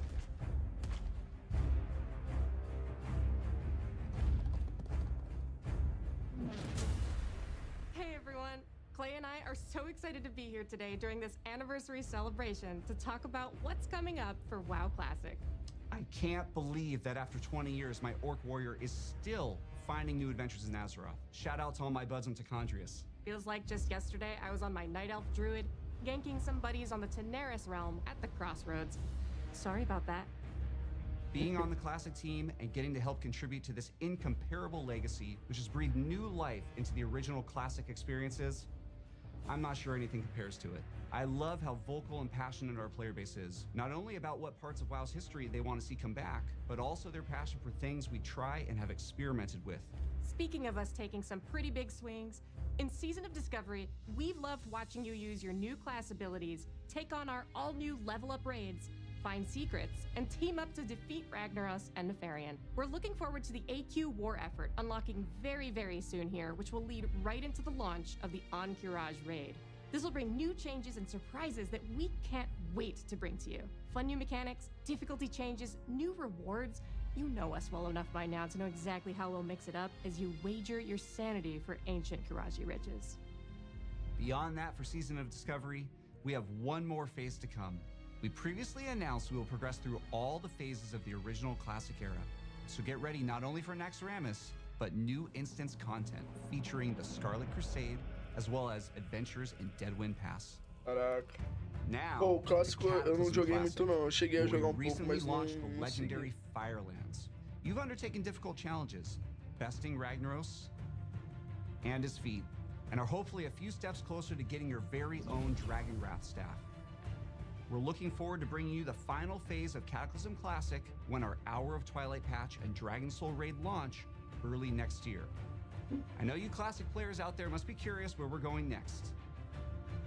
Hey everyone! Clay and I are so excited to be here today during this anniversary celebration to talk about what's coming up for WoW Classic. I can't believe that after 20 years, my Orc Warrior is still finding new adventures in Azeroth. Shout out to all my buds on Tichondrius. Feels like just yesterday I was on my Night Elf Druid, ganking some buddies on the Teneris realm at the Crossroads. Sorry about that. Being on the Classic team and getting to help contribute to this incomparable legacy, which has breathed new life into the original Classic experiences, I'm not sure anything compares to it. I love how vocal and passionate our player base is, not only about what parts of WoW's history they want to see come back, but also their passion for things we try and have experimented with. Speaking of us taking some pretty big swings, in Season of Discovery, we've loved watching you use your new class abilities, take on our all-new level-up raids, find secrets, and team up to defeat Ragnaros and Nefarian. We're looking forward to the AQ war effort unlocking very, very soon here, which will lead right into the launch of the Encourage raid. This will bring new changes and surprises that we can't wait to bring to you. Fun new mechanics, difficulty changes, new rewards. You know us well enough by now to know exactly how we'll mix it up as you wager your sanity for ancient Kiraji riches. Beyond that, for Season of Discovery, we have one more phase to come. We previously announced we will progress through all the phases of the original Classic era. So get ready not only for Naxxramas, but new instance content featuring the Scarlet Crusade, as well as adventures in Deadwind Pass. Caraca. Now, Pô, o clássico eu não joguei muito não. Eu cheguei a jogar pouco, recently mas launched não the legendary segui. Firelands. You've undertaken difficult challenges, besting Ragnaros and his feet, and are hopefully a few steps closer to getting your very own Dragon Wrath staff. We're looking forward to bringing you the final phase of Cataclysm Classic when our Hour of Twilight patch and Dragon Soul raid launch early next year. I know you Classic players out there must be curious where we're going next.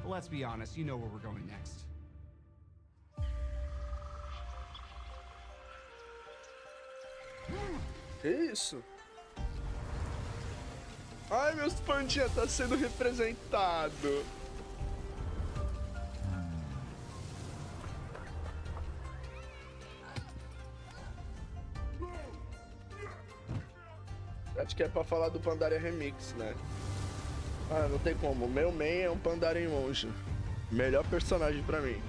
But let's be honest, you know where we're going next. Que isso? Ai, meus pandinha tá sendo representado. Acho que é pra falar do Pandaria Remix, né? Ah, não tem como. Meu main é um Pandaria monge. Melhor personagem pra mim.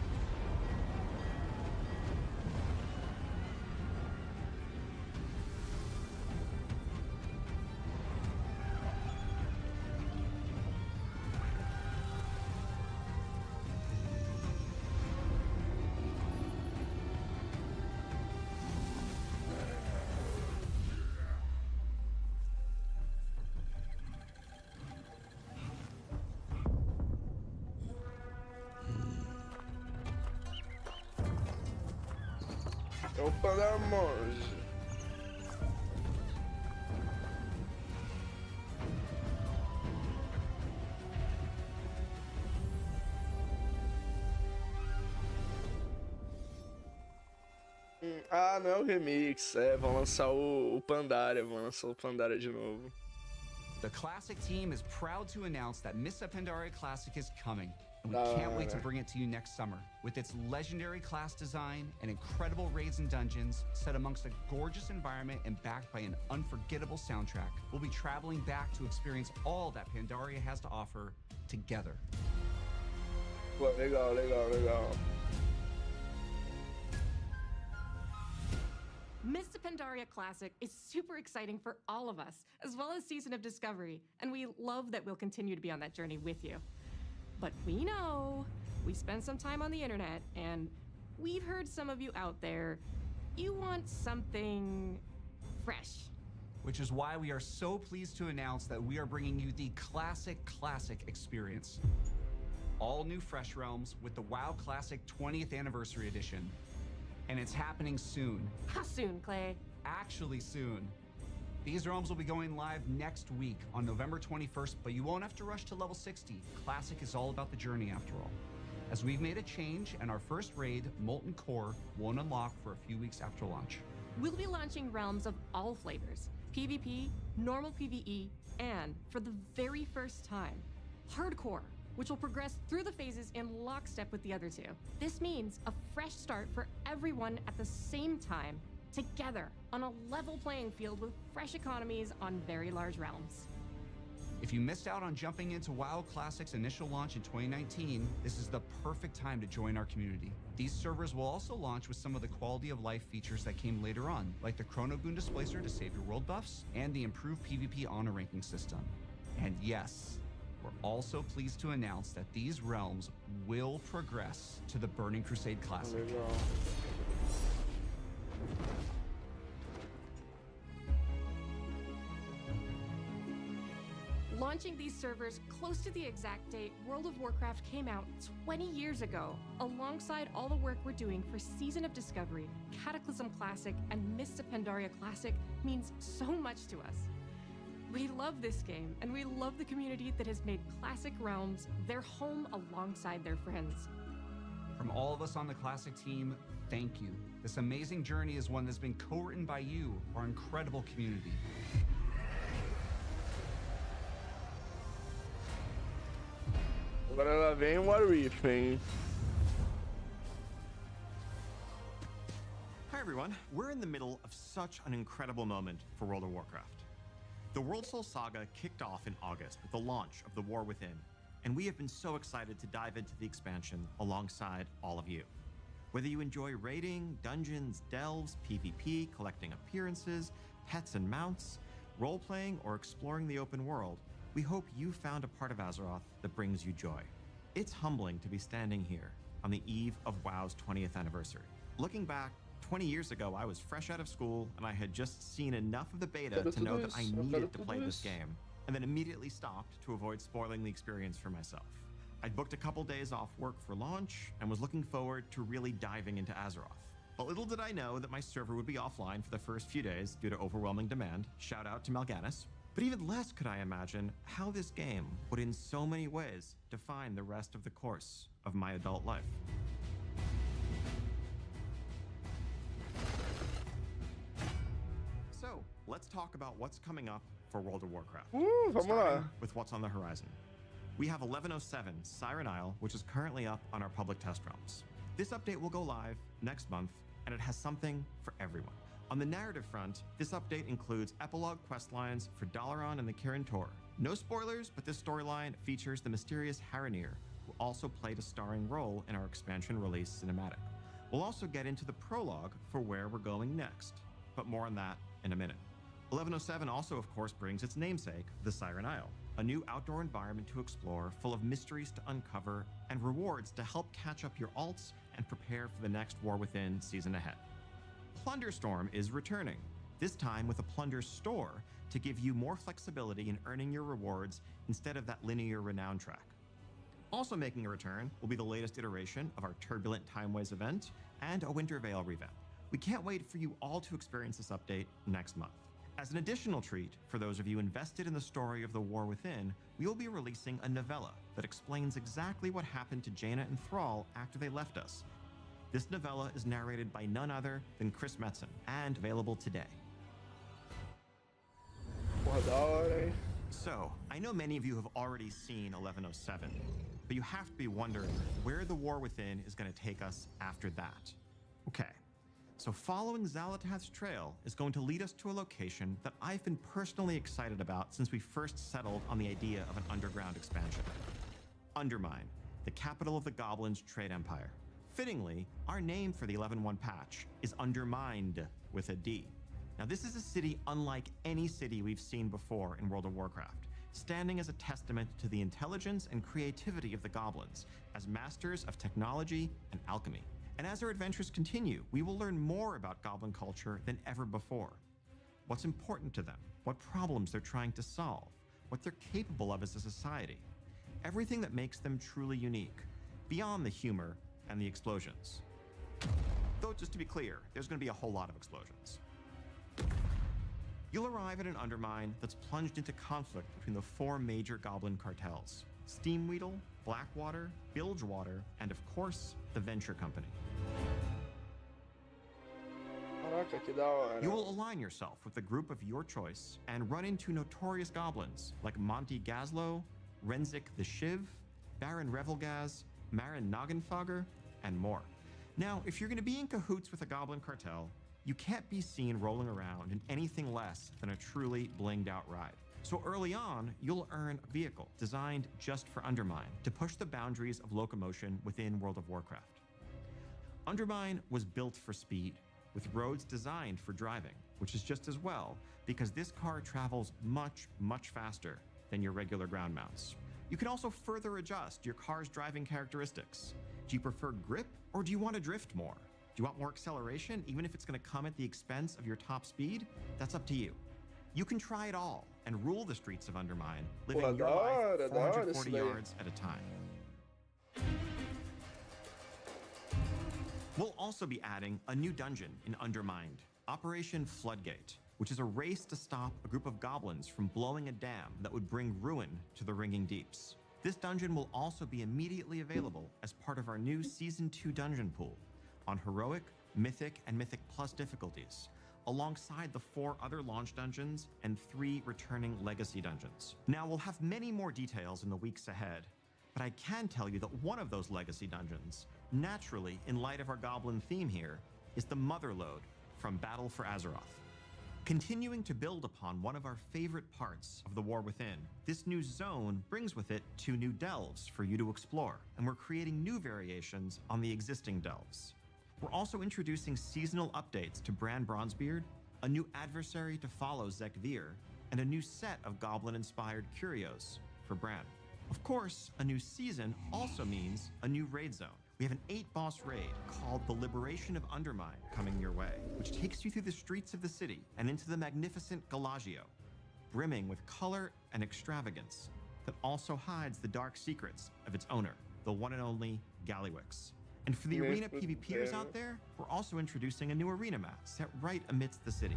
É o Pandaria monge. Ah, não é o remix. É, vão lançar o Pandaria. Vão lançar o Pandaria de novo. The Classic team is proud to announce that Mists of Pandaria Classic is coming, and we can't wait to bring it to you next summer. With its legendary class design and incredible raids and dungeons, set amongst a gorgeous environment and backed by an unforgettable soundtrack, we'll be traveling back to experience all that Pandaria has to offer together. Pô, legal, legal, legal. Mists of Pandaria Classic is super exciting for all of us, as well as Season of Discovery, and we love that we'll continue to be on that journey with you. But we know, we spend some time on the internet, and we've heard some of you out there, you want something fresh. Which is why we are so pleased to announce that we are bringing you the Classic experience. All new Fresh Realms with the WoW Classic 20th Anniversary Edition. And it's happening soon. How soon, Clay? Actually soon. These realms will be going live next week on November 21st, but you won't have to rush to level 60. Classic is all about the journey after all. as we've made a change and our first raid, Molten Core, won't unlock for a few weeks after launch. We'll be launching realms of all flavors, PvP, normal PvE, and, for the very first time, Hardcore, which will progress through the phases in lockstep with the other two. This means a fresh start for everyone at the same time, together, on a level playing field with fresh economies on very large realms. If you missed out on jumping into WoW Classic's initial launch in 2019, this is the perfect time to join our community. These servers will also launch with some of the quality of life features that came later on, like the Chronoboon Displacer to save your world buffs, and the improved PvP honor ranking system. And yes, we're also pleased to announce that these realms will progress to the Burning Crusade Classic. Launching these servers close to the exact date World of Warcraft came out 20 years ago, alongside all the work we're doing for Season of Discovery, Cataclysm Classic, and Mists of Pandaria Classic, means so much to us. We love this game, and we love the community that has made Classic Realms their home alongside their friends. From all of us on the Classic team, thank you. This amazing journey is one that's been co-written by you, our incredible community. Agora ela vem o Warcraft. Hi everyone, we're in the middle of such an incredible moment for World of Warcraft. The World Soul Saga kicked off in August with the launch of the War Within, and we have been so excited to dive into the expansion alongside all of you. Whether you enjoy raiding, dungeons, delves, PvP, collecting appearances, pets and mounts, role-playing, or exploring the open world, we hope you found a part of Azeroth that brings you joy. It's humbling to be standing here on the eve of WoW's 20th anniversary. Looking back, 20 years ago, I was fresh out of school and I had just seen enough of the beta to know that I needed to play this game, and then immediately stopped to avoid spoiling the experience for myself. I'd booked a couple days off work for launch and was looking forward to really diving into Azeroth. But little did I know that my server would be offline for the first few days due to overwhelming demand. Shout out to Mal'Ganis. But even less could I imagine how this game would in so many ways define the rest of the course of my adult life. So, let's talk about what's coming up for World of Warcraft. Vamos lá. With what's on the horizon. We have 1107 Siren Isle, which is currently up on our public test realms. This update will go live next month, and it has something for everyone. On the narrative front, this update includes epilogue questlines for Dalaran and the Kirin Tor. No spoilers, but this storyline features the mysterious Haranir, who also played a starring role in our expansion release cinematic. We'll also get into the prologue for where we're going next, but more on that in a minute. 1107 also, of course, brings its namesake, the Siren Isle, a new outdoor environment to explore full of mysteries to uncover and rewards to help catch up your alts and prepare for the next War Within season ahead. Plunderstorm is returning, this time with a plunder store to give you more flexibility in earning your rewards instead of that linear renown track. Also making a return will be the latest iteration of our Turbulent Timeways event and a Winter Veil revamp. We can't wait for you all to experience this update next month. As an additional treat, for those of you invested in the story of the War Within, we will be releasing a novella that explains exactly what happened to Jaina and Thrall after they left us. This novella is narrated by none other than Chris Metzen, and available today. So, I know many of you have already seen 1107, but you have to be wondering where the War Within is going to take us after that. Okay, so following Xal'atath's trail is going to lead us to a location that I've been personally excited about since we first settled on the idea of an underground expansion. Undermine, the capital of the Goblins' trade empire. Fittingly, our name for the 11.1 patch is Undermined with a D. Now this is a city unlike any city we've seen before in World of Warcraft, standing as a testament to the intelligence and creativity of the goblins as masters of technology and alchemy. And as our adventures continue, we will learn more about goblin culture than ever before. What's important to them, what problems they're trying to solve, what they're capable of as a society. Everything that makes them truly unique, beyond the humor and the explosions. Though, just to be clear, there's going to be a whole lot of explosions. You'll arrive at an Undermine that's plunged into conflict between the 4 major goblin cartels. Steamweedle, Blackwater, Bilgewater, and of course, the Venture Company. Caraca, que da hora. You will align yourself with a group of your choice and run into notorious goblins like Monty Gazlow, Renzik the Shiv, Baron Revelgaz, Marin Noggenfogger, and more. Now, if you're going to be in cahoots with a goblin cartel, you can't be seen rolling around in anything less than a truly blinged out ride. So early on, you'll earn a vehicle designed just for Undermine to push the boundaries of locomotion within World of Warcraft. Undermine was built for speed, with roads designed for driving, which is just as well because this car travels much, much faster than your regular ground mounts. You can also further adjust your car's driving characteristics. Do you prefer grip or do you want to drift more? Do you want more acceleration even if it's going to come at the expense of your top speed? That's up to you. You can try it all and rule the streets of Undermine, living your life 440 yards at a time. We'll also be adding a new dungeon in Undermined, Operation Floodgate, which is a race to stop a group of goblins from blowing a dam that would bring ruin to the Ringing Deeps. This dungeon will also be immediately available as part of our new Season 2 dungeon pool on Heroic, Mythic, and Mythic Plus difficulties, alongside the 4 other launch dungeons and 3 returning legacy dungeons. Now, we'll have many more details in the weeks ahead, but I can tell you that one of those legacy dungeons, naturally in light of our goblin theme here, is the Motherlode from Battle for Azeroth. Continuing to build upon one of our favorite parts of the War Within, this new zone brings with it 2 new delves for you to explore, and we're creating new variations on the existing delves. We're also introducing seasonal updates to Bran Bronzebeard, a new adversary to follow Zekvir, and a new set of goblin-inspired curios for Bran. Of course, a new season also means a new raid zone. We have an 8-boss raid called the Liberation of Undermine coming your way, which takes you through the streets of the city and into the magnificent Galagio, brimming with color and extravagance that also hides the dark secrets of its owner, the one and only Gallywix. And for the arena PvPers out there, we're also introducing a new arena map set right amidst the city.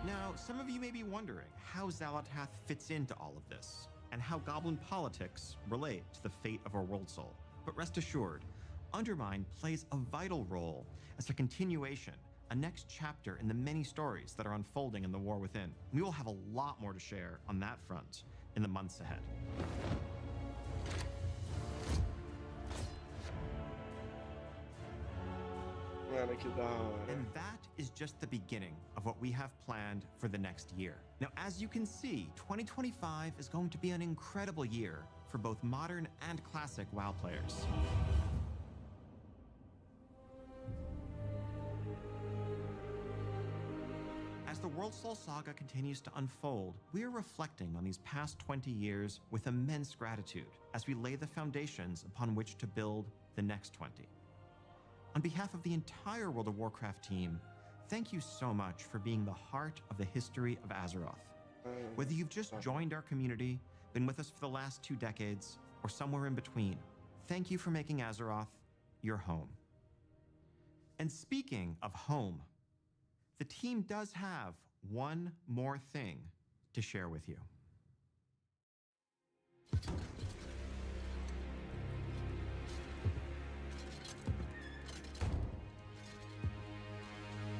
Now, some of you may be wondering how Xal'atath fits into all of this, and how goblin politics relate to the fate of our world soul. But rest assured, Undermine plays a vital role as a continuation, a next chapter in the many stories that are unfolding in the War Within. We will have a lot more to share on that front in the months ahead. And that is just the beginning of what we have planned for the next year. Now, as you can see, 2025 is going to be an incredible year for both modern and classic WoW players. As the World Soul Saga continues to unfold, we are reflecting on these past 20 years with immense gratitude as we lay the foundations upon which to build the next 20. On behalf of the entire World of Warcraft team, thank you so much for being the heart of the history of Azeroth. Whether you've just joined our community, been with us for the last 2 decades, or somewhere in between, thank you for making Azeroth your home. And speaking of home, the team does have one more thing to share with you.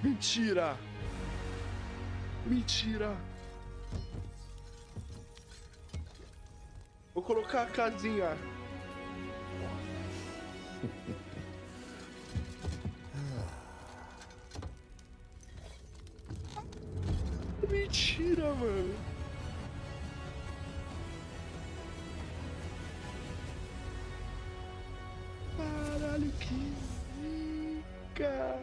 Mentira! Mentira! Vou colocar a casinha. Mentira, mano. Caralho, que zica.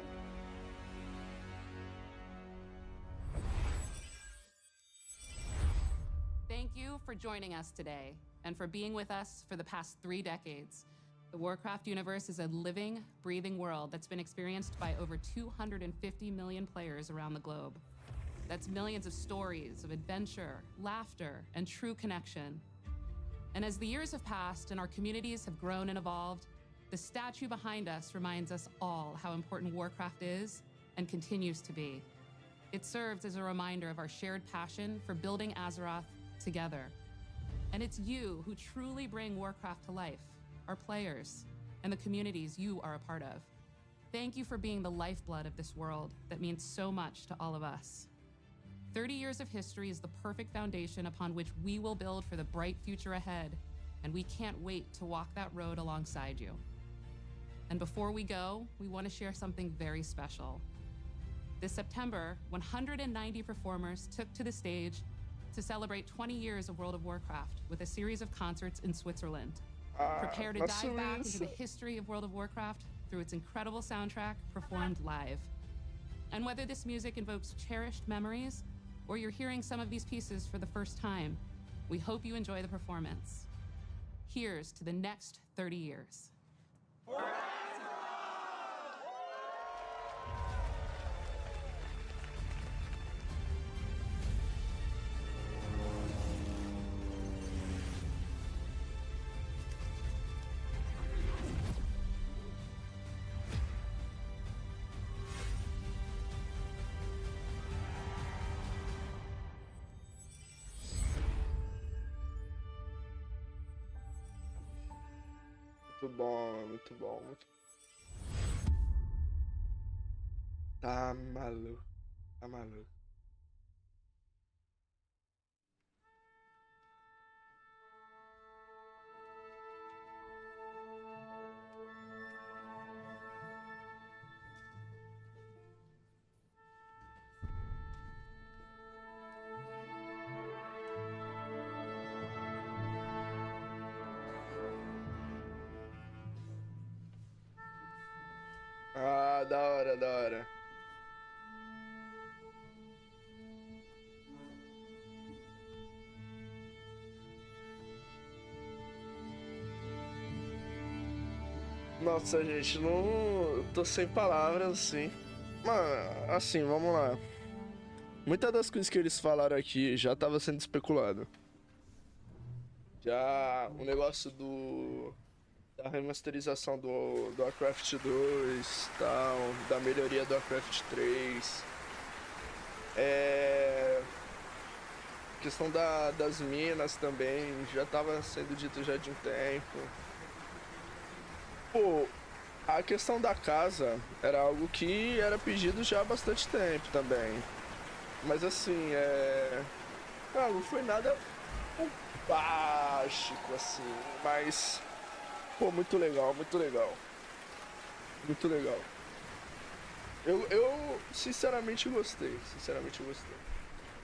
Thank you for joining us today and for being with us for the past 3 decades. The Warcraft universe is a living, breathing world that's been experienced by over 250 million players around the globe. That's millions of stories of adventure, laughter, and true connection. And as the years have passed and our communities have grown and evolved, the statue behind us reminds us all how important Warcraft is and continues to be. It serves as a reminder of our shared passion for building Azeroth together. And it's you who truly bring Warcraft to life, our players, and the communities you are a part of. Thank you for being the lifeblood of this world that means so much to all of us. 30 years of history is the perfect foundation upon which we will build for the bright future ahead, and we can't wait to walk that road alongside you. And before we go, we want to share something very special. This September, 190 performers took to the stage to celebrate 20 years of World of Warcraft with a series of concerts in Switzerland. Prepare to dive back into the history of World of Warcraft through its incredible soundtrack performed live. And whether this music invokes cherished memories or you're hearing some of these pieces for the first time, we hope you enjoy the performance. Here's to the next 30 years. Muito bom, muito bom, muito Tá maluco, tá maluco. Ah, da hora, da hora. Nossa, gente, não tô sem palavras, assim. Mas, assim, vamos lá. Muitas das coisas que eles falaram aqui já tava sendo especulado. Já o negócio da remasterização do Warcraft 2, tal, da melhoria do Warcraft 3. Questão das minas também, já tava sendo dito já de um tempo. Pô, a questão da casa era algo que era pedido já há bastante tempo também. Mas assim, não foi nada bombástico, assim, mas... Pô, muito legal, muito legal. Muito legal. Eu sinceramente gostei,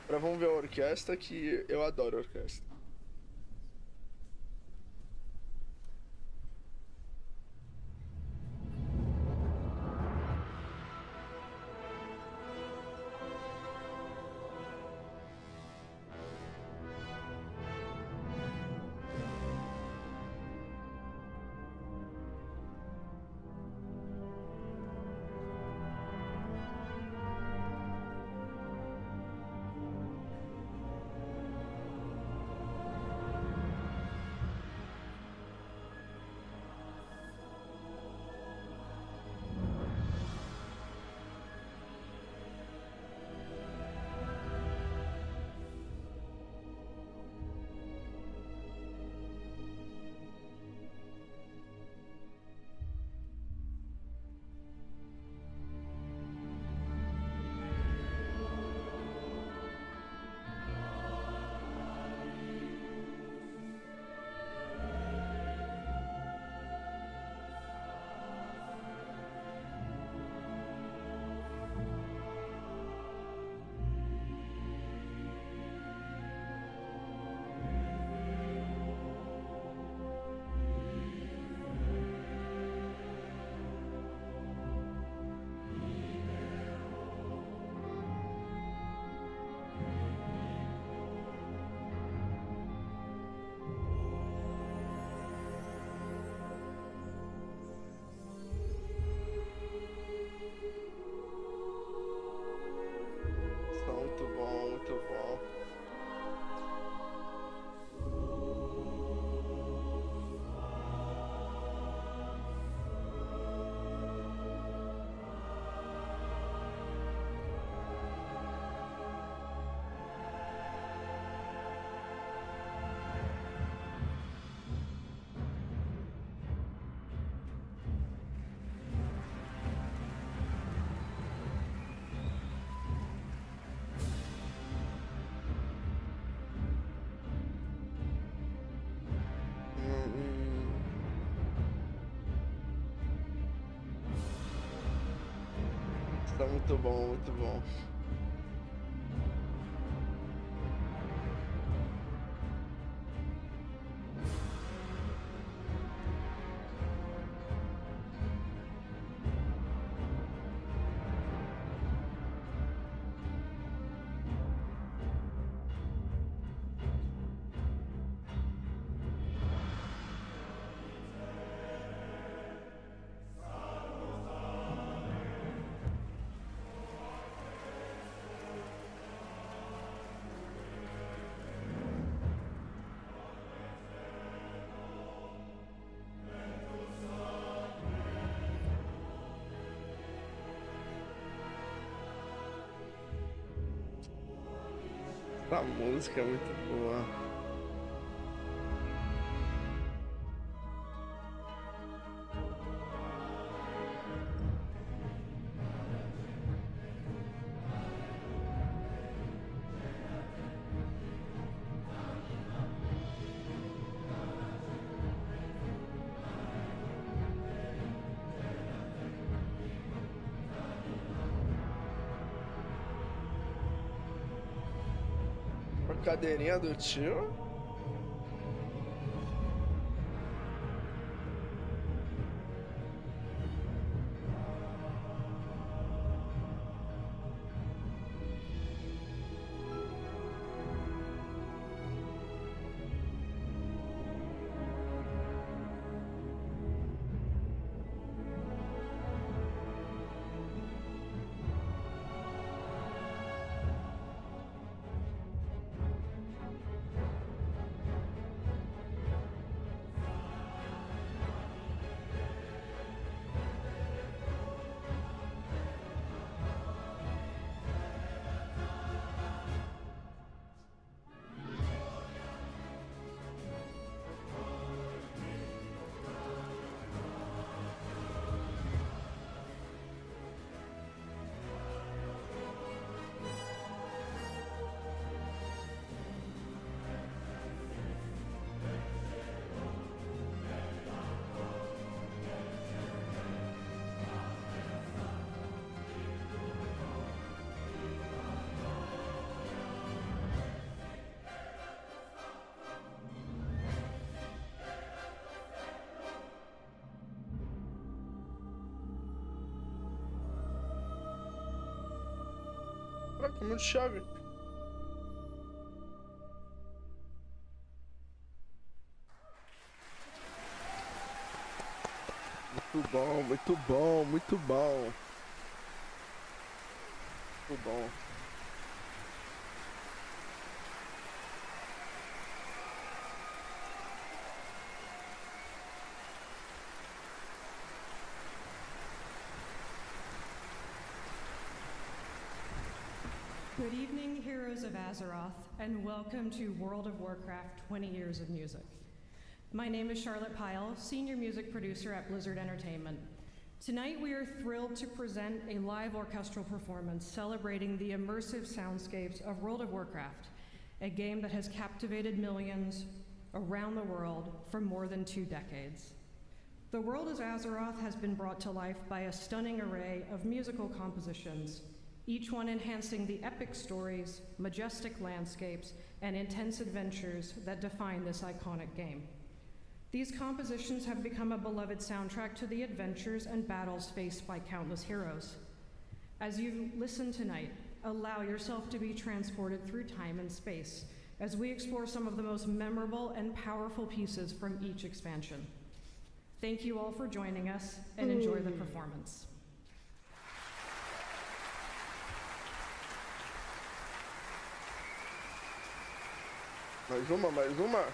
Agora vamos ver a orquestra, que eu adoro a orquestra. Tá muito bom, muito bom. Essa música é muito boa. Cadeirinha do tio. Caraca, muito chave. Muito bom, muito bom, muito bom. Muito bom. Good evening, heroes of Azeroth, and welcome to World of Warcraft 20 Years of Music. My name is Charlotte Pyle, Senior Music Producer at Blizzard Entertainment. Tonight we are thrilled to present a live orchestral performance celebrating the immersive soundscapes of World of Warcraft, a game that has captivated millions around the world for more than 2 decades. The world of Azeroth has been brought to life by a stunning array of musical compositions, each one enhancing the epic stories, majestic landscapes, and intense adventures that define this iconic game. These compositions have become a beloved soundtrack to the adventures and battles faced by countless heroes. As you listen tonight, allow yourself to be transported through time and space as we explore some of the most memorable and powerful pieces from each expansion. Thank you all for joining us, and enjoy the performance. Mais uma, mais uma.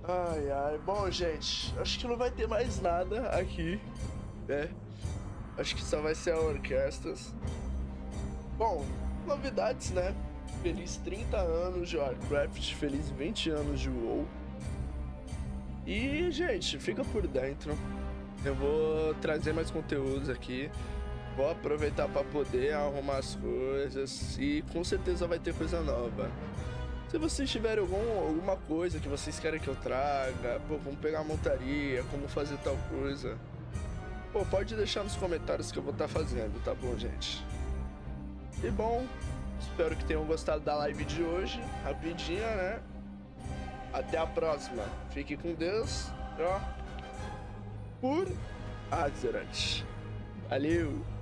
Ai, ai. Bom, gente, acho que não vai ter mais nada aqui, né? Acho que só vai ser a orquestras. Bom, novidades, né? Feliz 30 anos de Warcraft, feliz 20 anos de WoW. E, gente, fica por dentro. Eu vou trazer mais conteúdos aqui. Vou aproveitar para poder arrumar as coisas e com certeza vai ter coisa nova. Se vocês tiverem alguma coisa que vocês querem que eu traga, pô, vamos pegar a montaria, como fazer tal coisa, pô, pode deixar nos comentários que eu vou estar fazendo, tá bom, gente? E bom, espero que tenham gostado da live de hoje, rapidinha, né? Até a próxima. Fique com Deus, ó, por Azeroth. Valeu!